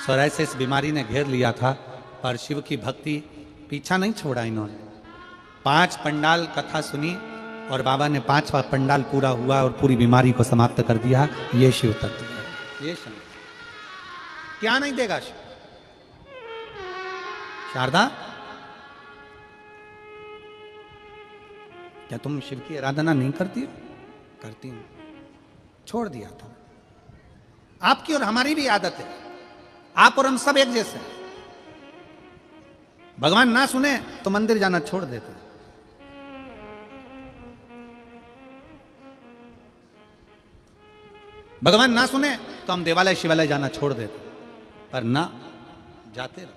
सोराइसिस बीमारी ने घेर लिया था, पर शिव की भक्ति पीछा नहीं छोड़ा इन्होंने। 5 पंडाल कथा सुनी और बाबा ने 5वां पंडाल पूरा हुआ और पूरी बीमारी को समाप्त कर दिया। ये शिव तत्व है, ये शिव। क्या नहीं देगा शिव? शारदा, क्या तुम शिव की आराधना नहीं करती हो? करती हूं, छोड़ दिया था। आपकी और हमारी भी आदत है, आप और हम सब एक जैसे हैं। भगवान ना सुने तो मंदिर जाना छोड़ देते हैं। भगवान ना सुने तो हम देवालय शिवालय जाना छोड़ देते, पर ना, जाते रहो।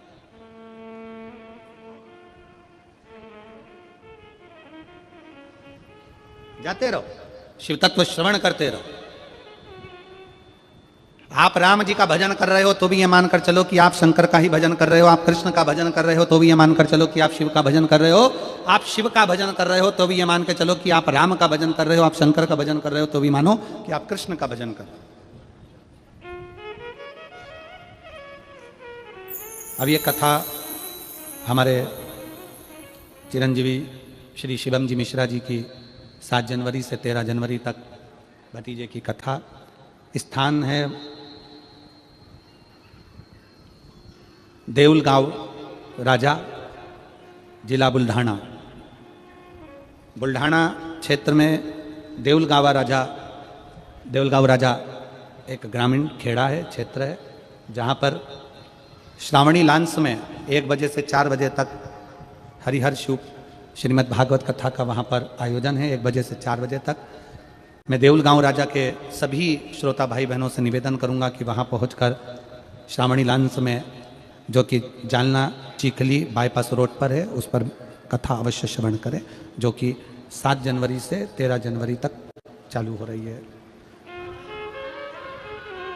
जाते रहो, शिव तत्व श्रवण करते रहो। आप राम जी का भजन कर रहे हो तो भी ये मानकर चलो कि आप शंकर का ही भजन कर रहे हो। आप कृष्ण का भजन कर रहे हो तो भी ये मानकर चलो कि आप शिव का भजन कर रहे हो। आप शिव का भजन कर रहे हो तो भी ये मान के चलो कि आप राम का भजन कर रहे हो। आप शंकर का भजन कर रहे हो तो भी मानो कि आप कृष्ण का भजन कर रहे हो। अब ये कथा हमारे चिरंजीवी श्री शिवम जी मिश्रा जी की 7 जनवरी से 13 जनवरी तक भतीजे की कथा। स्थान है देउलगांव राजा, जिला बुल्ढाना। बुल्ढाना क्षेत्र में देउलगांव राजा एक ग्रामीण खेड़ा है, क्षेत्र है, जहाँ पर श्रावणी लांस में 1 बजे से 4 बजे तक हरिहर शिव श्रीमद् भागवत कथा का वहाँ पर आयोजन है। 1 बजे से 4 बजे तक। मैं देउलगांव राजा के सभी श्रोता भाई बहनों से निवेदन करूंगा कि वहाँ पहुंचकर श्रावणी लांस में, जो कि जालना चीखली बाईपास रोड पर है, उस पर कथा अवश्य श्रवण करें, जो कि 7 जनवरी से 13 जनवरी तक चालू हो रही है।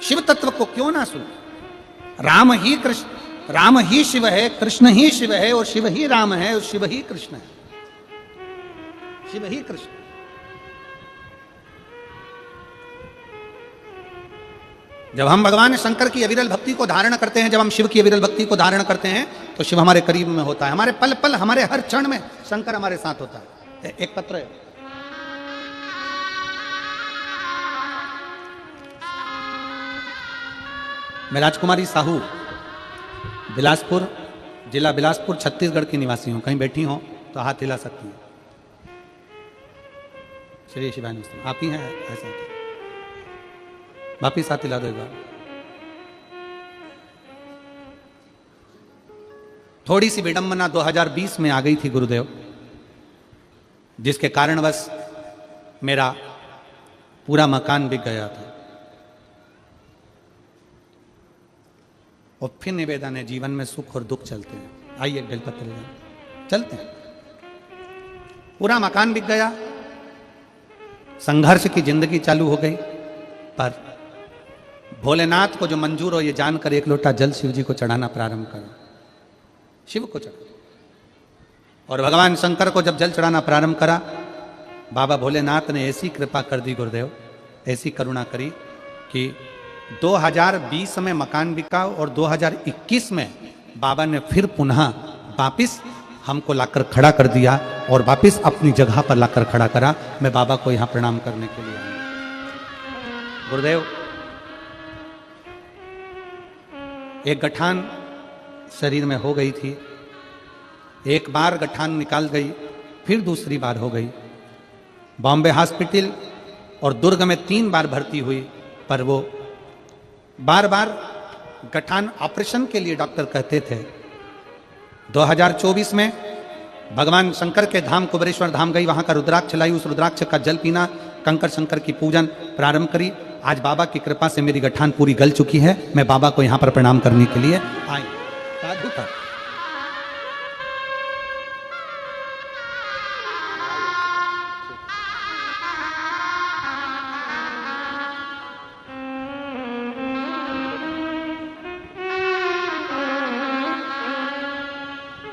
शिव तत्व को क्यों ना सुने? राम ही कृष्ण, राम ही शिव है, कृष्ण ही शिव है, और शिव ही राम है, और शिव ही कृष्ण है। शिव ही कृष्ण। जब हम भगवान शंकर की अविरल भक्ति को धारण करते हैं, जब हम शिव की अविरल भक्ति को धारण करते हैं, तो शिव हमारे करीब में होता है। हमारे पल पल, हमारे हर क्षण में शंकर हमारे साथ होता है। एक पत्र है, मैं राजकुमारी साहू, बिलासपुर, जिला बिलासपुर, छत्तीसगढ़ की निवासी हूं। कहीं बैठी हो तो हाथ हिला सकती हैं। श्री शिवाय आप ही हैं ऐसा? वापिस हाथ हिला दो एक बार। थोड़ी सी विडंबना 2020 में आ गई थी गुरुदेव, जिसके कारणवश मेरा पूरा मकान बिक गया था। और फिर निवेदन है, जीवन में सुख और दुख चलते हैं। आइए बेलपत्र ले चलते हैं। पूरा मकान बिक गया, संघर्ष की जिंदगी चालू हो गई, पर भोलेनाथ को जो मंजूर हो ये जानकर 1 लोटा जल शिव जी को चढ़ाना प्रारंभ करो। शिव को चढ़ा, और भगवान शंकर को जब जल चढ़ाना प्रारंभ करा, बाबा भोलेनाथ ने ऐसी कृपा कर दी गुरुदेव, ऐसी करुणा करी कि 2020 में मकान बिका और 2021 में बाबा ने फिर पुनः वापिस हमको लाकर खड़ा कर दिया और वापस अपनी जगह पर लाकर खड़ा करा। मैं बाबा को यहां प्रणाम करने के लिए आया। गुरुदेव, एक गठान शरीर में हो गई थी, एक बार गठान निकाल गई, फिर दूसरी बार हो गई। बॉम्बे हॉस्पिटल और दुर्ग में 3 बार भर्ती हुई, पर वो बार बार गठान ऑपरेशन के लिए डॉक्टर कहते थे। 2024 में भगवान शंकर के धाम कुबेरेश्वर धाम गई, वहां का रुद्राक्ष लाई, उस रुद्राक्ष का जल पीना, कंकर शंकर की पूजन प्रारंभ करी। आज बाबा की कृपा से मेरी गठान पूरी गल चुकी है। मैं बाबा को यहां पर प्रणाम करने के लिए आई। साधु था।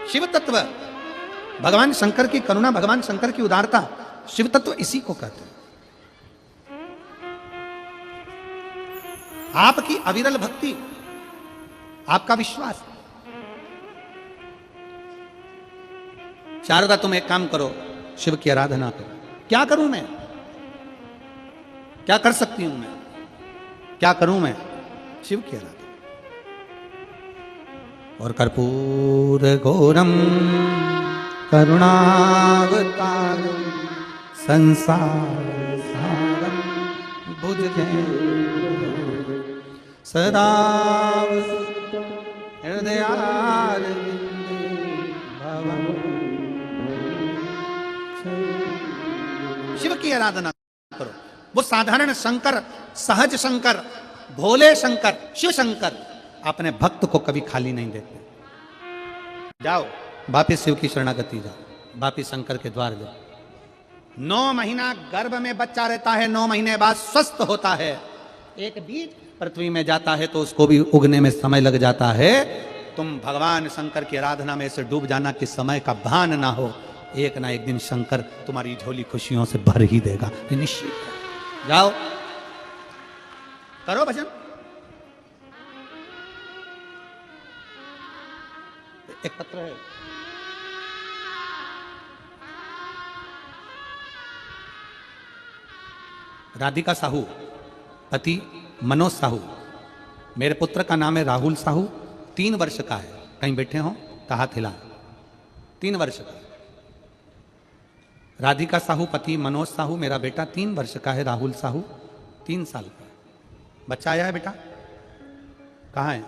शिव तत्व, भगवान शंकर की करुणा, भगवान शंकर की उदारता, शिव तत्व इसी को कहते हैं। आपकी अविरल भक्ति, आपका विश्वास। शारदा, तुम एक काम करो, शिव की आराधना करो। क्या करूं मैं? क्या कर सकती हूं मैं? क्या करूं मैं? शिव की आराधना। और कर्पूर घोरम करुणावतारम संसार सारम बुझे सदा हृदयारविंदे भवं। शिव की आराधना करो। वो साधारण शंकर, सहज शंकर, भोले शंकर, शिव शंकर अपने भक्त को कभी खाली नहीं देते। जाओ वापिस शिव की शरणागति जाओ, वापिस शंकर के द्वार जाओ। 9 महीना गर्भ में बच्चा रहता है, 9 महीने बाद स्वस्थ होता है। एक बीज पृथ्वी में जाता है तो उसको भी उगने में समय लग जाता है। तुम भगवान शंकर की आराधना में ऐसे डूब जाना कि समय का भान ना हो। एक ना एक दिन शंकर तुम्हारी झोली खुशियों से भर ही देगा, निश्चित। जाओ करो भजन। एक पत्र है, राधिका साहू, पति मनोज साहू। मेरे पुत्र का नाम है राहुल साहू, 3 वर्ष का है। कहीं बैठे हो तो हाथ हिला। 3 वर्ष का। राधिका साहू, पति मनोज साहू। मेरा बेटा 3 वर्ष का है, राहुल साहू 3 साल का। बच्चा आया है बेटा? कहाँ है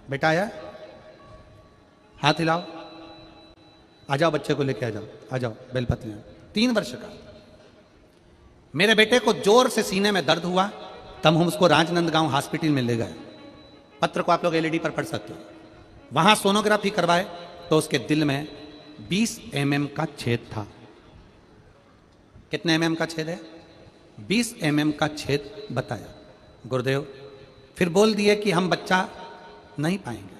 बेटा? आया है? हाथ हिलाओ। आ जाओ, बच्चे को लेके आ जाओ, आ जाओ। बेलपत्र 3 वर्ष का। मेरे बेटे को जोर से सीने में दर्द हुआ, तब हम उसको राजनंदगांव हॉस्पिटल में ले गए। पत्र को आप लोग एलईडी पर पढ़ सकते हो। वहां सोनोग्राफी करवाए तो उसके दिल में 20 mm का छेद था। कितने mm का छेद है? 20 mm का छेद बताया गुरुदेव। फिर बोल दिए कि हम बच्चा नहीं पाएंगे।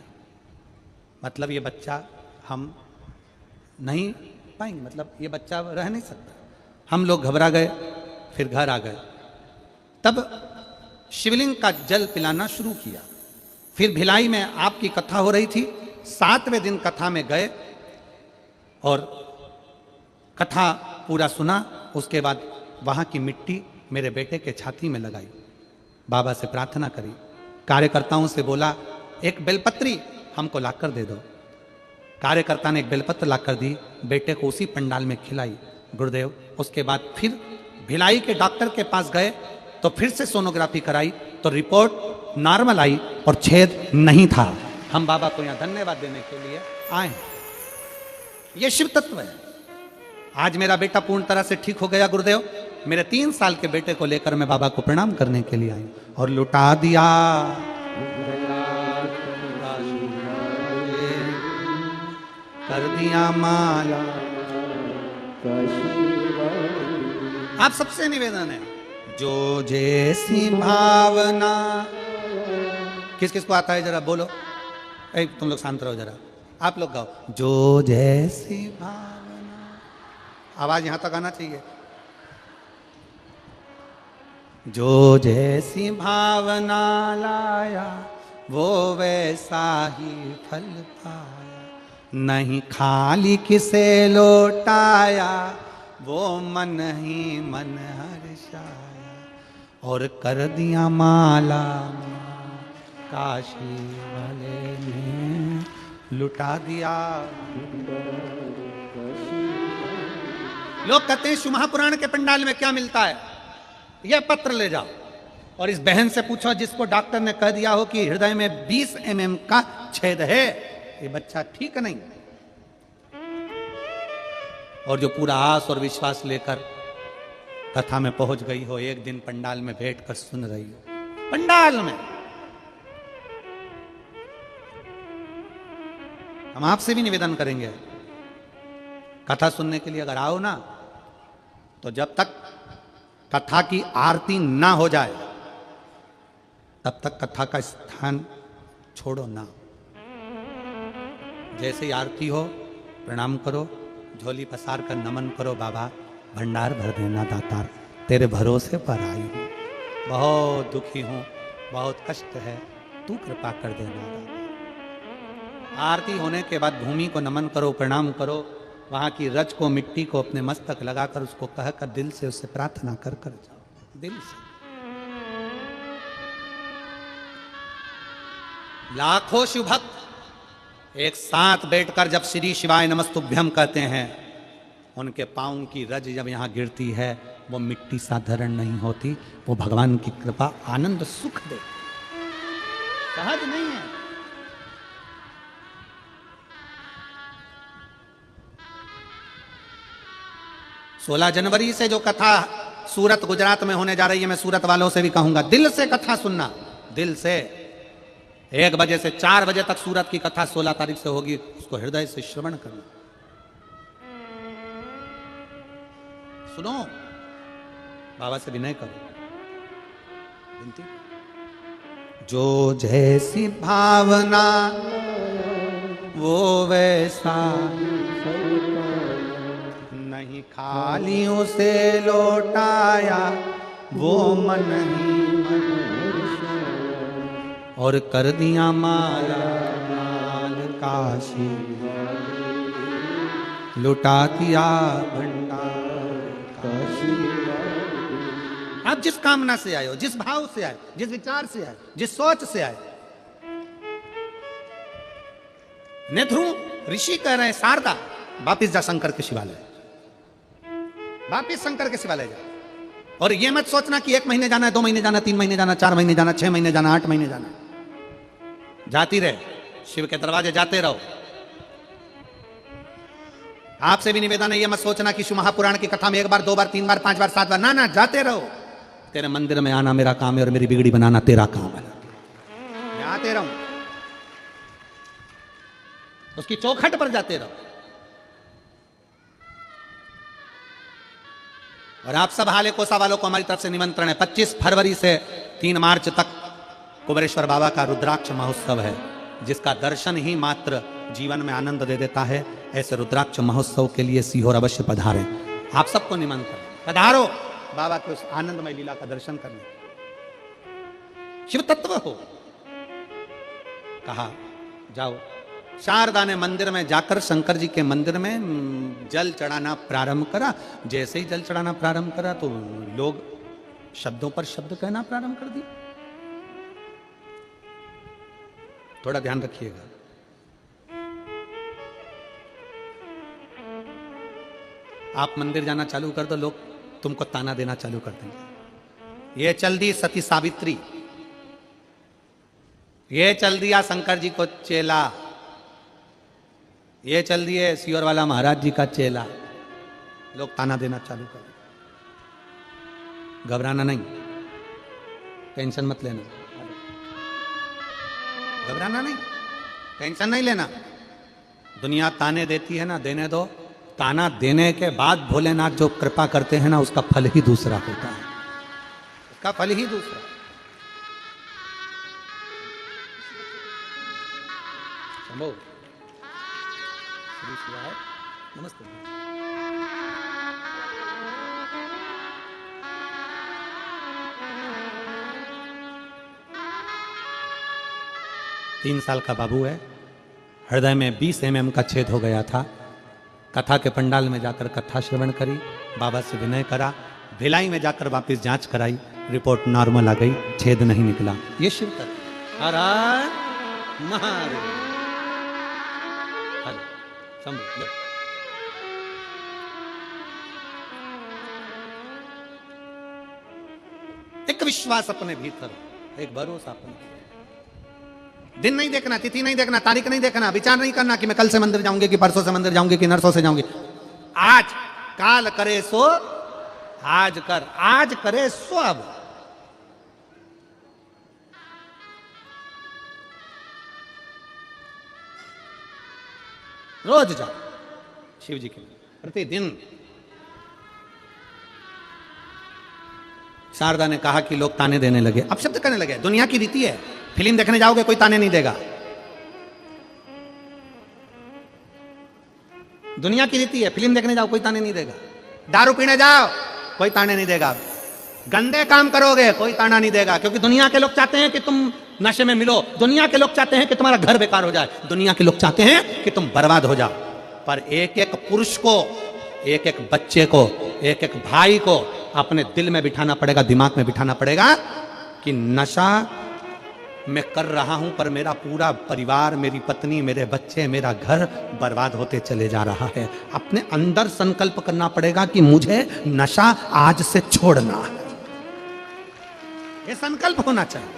मतलब ये बच्चा हम नहीं पाएंगे, मतलब ये बच्चा रह नहीं सकता। हम लोग घबरा गए, फिर घर आ गए। तब शिवलिंग का जल पिलाना शुरू किया। फिर भिलाई में आपकी कथा हो रही थी। 7वें दिन कथा में गए और कथा पूरा सुना। उसके बाद वहां की मिट्टी मेरे बेटे के छाती में लगाई, बाबा से प्रार्थना करी, कार्यकर्ताओं से बोला एक बेलपत्री हमको लाकर दे दो। कार्यकर्ता ने एक बेलपत्र लाकर दी, बेटे को उसी पंडाल में खिलाई गुरुदेव। उसके बाद फिर भिलाई के डॉक्टर के पास गए तो फिर से सोनोग्राफी कराई तो रिपोर्ट नॉर्मल आई और छेद नहीं था। हम बाबा को यहाँ धन्यवाद देने के लिए आए। ये शिव तत्व है। आज मेरा बेटा पूर्ण तरह से ठीक हो गया गुरुदेव। मेरे 3 साल के बेटे को लेकर मैं बाबा को प्रणाम करने के लिए आई और लुटा दिया कर दिया माला। आप सबसे निवेदन है, जो जैसी भावना। किस किस को आता है जरा बोलो। तुम लोग शांत रहो जरा, आप लोग गाओ। जो जैसी भावना, आवाज यहां तक आना चाहिए। जो जैसी भावना लाया वो वैसा ही फल पाया। नहीं खाली किसे लौटाया, वो मन ही मन हर्षाया, और कर दिया माला काशी वाले ने लुटा दिया। लोग कहते हैं शिव महापुराण के पंडाल में क्या मिलता है, यह पत्र ले जाओ और इस बहन से पूछो जिसको डॉक्टर ने कह दिया हो कि हृदय में 20 mm का छेद है, ये बच्चा ठीक नहीं। और जो पूरा आस और विश्वास लेकर कथा में पहुंच गई हो, एक दिन पंडाल में बैठकर सुन रही हो, पंडाल में। हम आपसे भी निवेदन करेंगे, कथा सुनने के लिए अगर आओ ना, तो जब तक कथा की आरती ना हो जाए तब तक कथा का स्थान छोड़ो ना। जैसे ही आरती हो प्रणाम करो, झोली पसार कर नमन करो, बाबा भंडार भर देना दातार, तेरे भरोसे पर आई हूं, बहुत दुखी हूं, बहुत कष्ट है, तू कृपा कर देना दातार। आरती होने के बाद भूमि को नमन करो, प्रणाम करो, वहां की रज को, मिट्टी को अपने मस्तक लगाकर उसको कहकर दिल से उससे प्रार्थना कर कर जाओ, दिल से। लाखों शिव भक्त एक साथ बैठकर जब श्री शिवाय नमस्तुभ्यम कहते हैं, उनके पांव की रज जब यहां गिरती है, वो मिट्टी साधारण नहीं होती, वो भगवान की कृपा, आनंद, सुख दे, सहज नहीं है। 16 जनवरी से जो कथा सूरत गुजरात में होने जा रही है, मैं सूरत वालों से भी कहूंगा, दिल से कथा सुनना, दिल से। 1 बजे से 4 बजे तक सूरत की कथा 16 तारीख से होगी, उसको हृदय से श्रवण करना, सुनो, बाबा से विनय करो, विनती। जो जैसी भावना वो वैसा नहीं, खाली उसे लौटाया वो मन ही मन, और कर दिया माला माल काशी, लुटा दिया भंडार काशी। आप जिस कामना से आए हो, जिस भाव से आए, जिस विचार से आए, जिस सोच से आए, नेध्रु ऋषि कह रहे हैं, शारदा वापिस जा शंकर के शिवालय, वापिस शंकर के शिवालय जा। और ये मत सोचना कि 1 महीने जाना है, 2 महीने जाना, 3 महीने जाना, 4 महीने जाना, 6 महीने जाना, 8 महीने जाना, जाती रहे, शिव के दरवाजे जाते रहो। आपसे भी निवेदन है, ये मत सोचना कि शिव महापुराण की कथा में 1 बार, 2 बार, 3 बार, 5 बार, 7 बार, ना ना, जाते रहो। तेरे मंदिर में आना मेरा काम है और मेरी बिगड़ी बनाना तेरा काम है, मैं आते रहूं, उसकी चौखट पर जाते रहो। और आप सब हाले कोसा वालों को हमारी तरफ से निमंत्रण है, 25 फरवरी से 3 मार्च तक कुबेरेश्वर बाबा का रुद्राक्ष महोत्सव है, जिसका दर्शन ही मात्र जीवन में आनंद दे देता है। ऐसे रुद्राक्ष महोत्सव के लिए सीहोर अवश्य पधारें, आप सबको निमंत्रण, पधारो बाबा के उस आनंदमय लीला का दर्शन करने। शिव तत्व हो, कहा जाओ। शारदा ने मंदिर में जाकर शंकर जी के मंदिर में जल चढ़ाना प्रारंभ करा। जैसे ही जल चढ़ाना प्रारंभ करा तो लोग शब्दों पर शब्द कहना प्रारंभ कर दिए। थोड़ा ध्यान रखिएगा, आप मंदिर जाना चालू कर दो, लोग तुमको ताना देना चालू कर देंगे। ये चल दी सती सावित्री, ये चल दिया शंकर जी को चेला, ये चल दिए सियोर वाला महाराज जी का चेला, लोग ताना देना चालू कर दें। घबराना नहीं, टेंशन मत लेना, घबराना नहीं, टेंशन नहीं लेना। दुनिया ताने देती है ना, देने दो। ताना देने के बाद भोलेनाथ जो कृपा करते हैं ना, उसका फल ही दूसरा होता है, उसका फल ही दूसरा। शंभो श्री शिवाय नमस्ते। 3 साल का बाबू है, हृदय में 20 mm का छेद हो गया था। कथा के पंडाल में जाकर कथा श्रवण करी, बाबा से विनय करा, भिलाई में जाकर वापस जांच कराई, रिपोर्ट नॉर्मल आ गई, छेद नहीं निकला। ये शिव तत्व। हर हर महादेव। हर शंभु। एक विश्वास अपने भीतर, एक भरोसा अपने। दिन नहीं देखना, तिथि नहीं देखना, तारीख नहीं देखना, विचार नहीं करना कि मैं कल से मंदिर जाऊंगी कि परसों से मंदिर जाऊंगी कि नरसों से जाऊंगी। आज काल करे सो आज कर, आज करे सो अब। रोज जाओ शिव जी के प्रतिदिन। शारदा ने कहा कि लोग ताने देने लगे, अब शब्द करने लगे। दुनिया की रीति है, फिल्म देखने जाओगे कोई ताने नहीं देगा। दुनिया की रीति है, फिल्म देखने जाओ कोई ताने नहीं देगा। दारू पीने जाओ कोई ताने नहीं देगा। गंदे काम करोगे कोई ताना नहीं देगा, क्योंकि दुनिया के लोग चाहते हैं कि तुम नशे में मिलो, दुनिया के लोग चाहते हैं कि तुम्हारा घर बेकार हो जाए, दुनिया के लोग चाहते हैं कि तुम बर्बाद हो जाओ। पर एक एक पुरुष को, एक एक बच्चे को, एक एक भाई को अपने दिल में बिठाना पड़ेगा, दिमाग में बिठाना पड़ेगा कि नशा मैं कर रहा हूं पर मेरा पूरा परिवार, मेरी पत्नी, मेरे बच्चे, मेरा घर बर्बाद होते चले जा रहा है। अपने अंदर संकल्प करना पड़ेगा कि मुझे नशा आज से छोड़ना है। ये संकल्प होना चाहिए।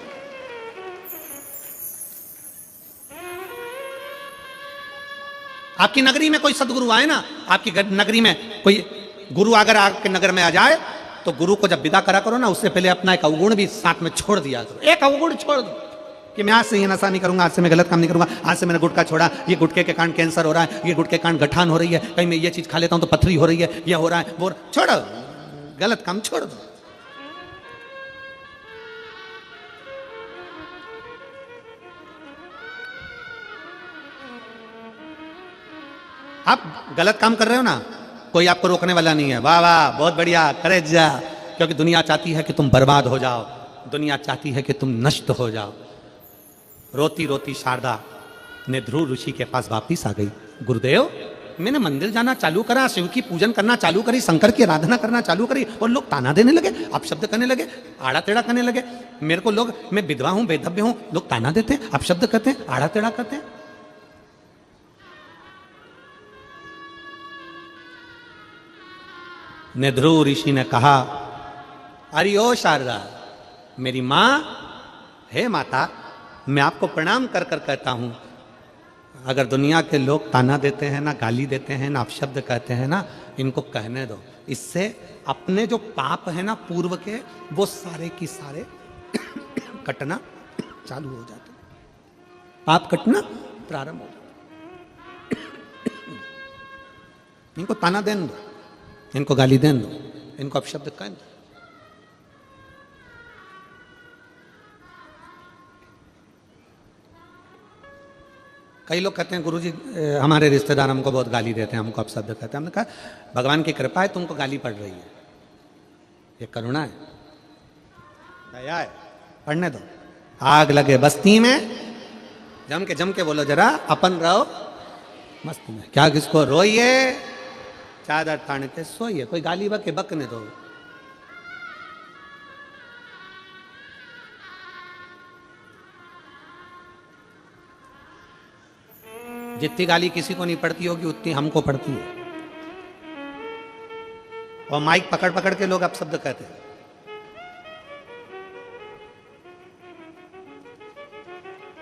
आपकी नगरी में कोई सदगुरु आए ना, आपकी नगरी में कोई गुरु अगर आपके नगर में आ जाए तो गुरु को जब विदा करा करो ना, उससे पहले अपना एक अवगुण भी साथ में छोड़ दिया करो। एक अवगुण छोड़ दो कि मैं आज से ये नशा नहीं करूंगा, आज से मैं गलत काम नहीं करूंगा, आज से मैंने गुटखा छोड़ा, ये गुटखे के कारण कैंसर हो रहा है, ये गुटखे के कारण गठान हो रही है, कहीं मैं ये चीज खा लेता हूं तो पथरी हो रही है, ये हो रहा है, वो छोड़ो, गलत काम छोड़ दो। आप गलत काम कर रहे हो ना, कोई आपको रोकने वाला नहीं है। वाह वाह, बहुत बढ़िया, करे जा। क्योंकि दुनिया चाहती है कि तुम बर्बाद हो जाओ, दुनिया चाहती है कि तुम नष्ट हो जाओ। रोती रोती शारदा ने ध्रुव ऋषि के पास वापिस आ गई। गुरुदेव, मैंने मंदिर जाना चालू करा, शिव की पूजन करना चालू करी, शंकर की आराधना करना चालू करी, और लोग ताना देने लगे, अपशब्द करने लगे, आड़ा टेढ़ा करने लगे। मेरे को लोग, मैं विधवा हूं, बेधव्य हूं, लोग ताना देते हैं, अपशब्द करते हैं, आड़ा टेढ़ा करते हैं। ने ध्रुव ऋषि ने कहा, अरे ओ शारदा, मेरी मां, हे माता, मैं आपको प्रणाम कर कर कहता हूं, अगर दुनिया के लोग ताना देते हैं ना, गाली देते हैं ना, अपशब्द कहते हैं ना, इनको कहने दो। इससे अपने जो पाप है ना पूर्व के, वो सारे की सारे कटना चालू हो जाते, पाप कटना प्रारंभ हो जाता। इनको ताना देने दो, इनको गाली देने दो, इनको अपशब्द कहने दो। कई लोग कहते हैं गुरुजी हमारे रिश्तेदार हमको बहुत गाली देते हैं, हमको अपशब्द कहते हैं। हमने कहा भगवान की कृपा है, तुमको गाली पड़ रही है, ये करुणा है, दया है, पढ़ने दो। आग लगे बस्ती में, जम के बोलो जरा, अपन रहो मस्ती में। क्या किसको रोइए, चादर तान के सोइए, कोई गाली बके बकने दो। जितनी गाली किसी को नहीं पड़ती होगी उतनी हमको पड़ती है। और माइक पकड़ पकड़ के लोग अपशब्द कहते हैं।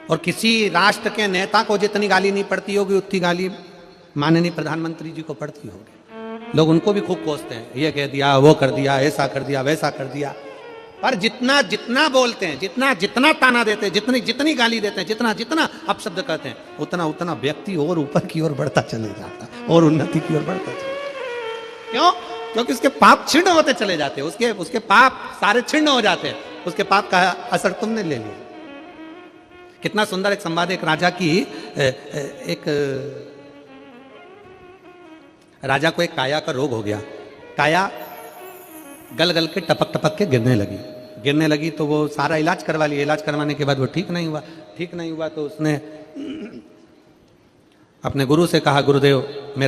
और किसी राष्ट्र के नेता को जितनी गाली नहीं पड़ती होगी उतनी गाली माननीय प्रधानमंत्री जी को पड़ती होगी। लोग उनको भी खूब कोसते हैं, ये कह दिया, वो कर दिया, ऐसा कर दिया, वैसा कर दिया। पर जितना जितना बोलते हैं, जितना जितना ताना देते हैं, जितनी जितनी गाली देते हैं, जितना जितना अपशब्द कहते हैं, उतना उतना व्यक्ति और ऊपर की ओर बढ़ता चले जाता है, और उन्नति की ओर बढ़ता चले। क्यों? क्योंकि उसके पाप छिन्न होते चले जाते हैं, उसके पाप सारे छिन्न हो जाते हैं, उसके पाप का असर तुमने ले लिया। कितना सुंदर एक संवाद, एक राजा की, एक राजा को एक काया का रोग हो गया। काया गल गल के टपक टपक के गिरने लगी तो वो सारा इलाज करवा लिया। इलाज करवाने के बाद वो ठीक नहीं हुआ तो उसने अपने गुरु से कहा, गुरुदेव मेरा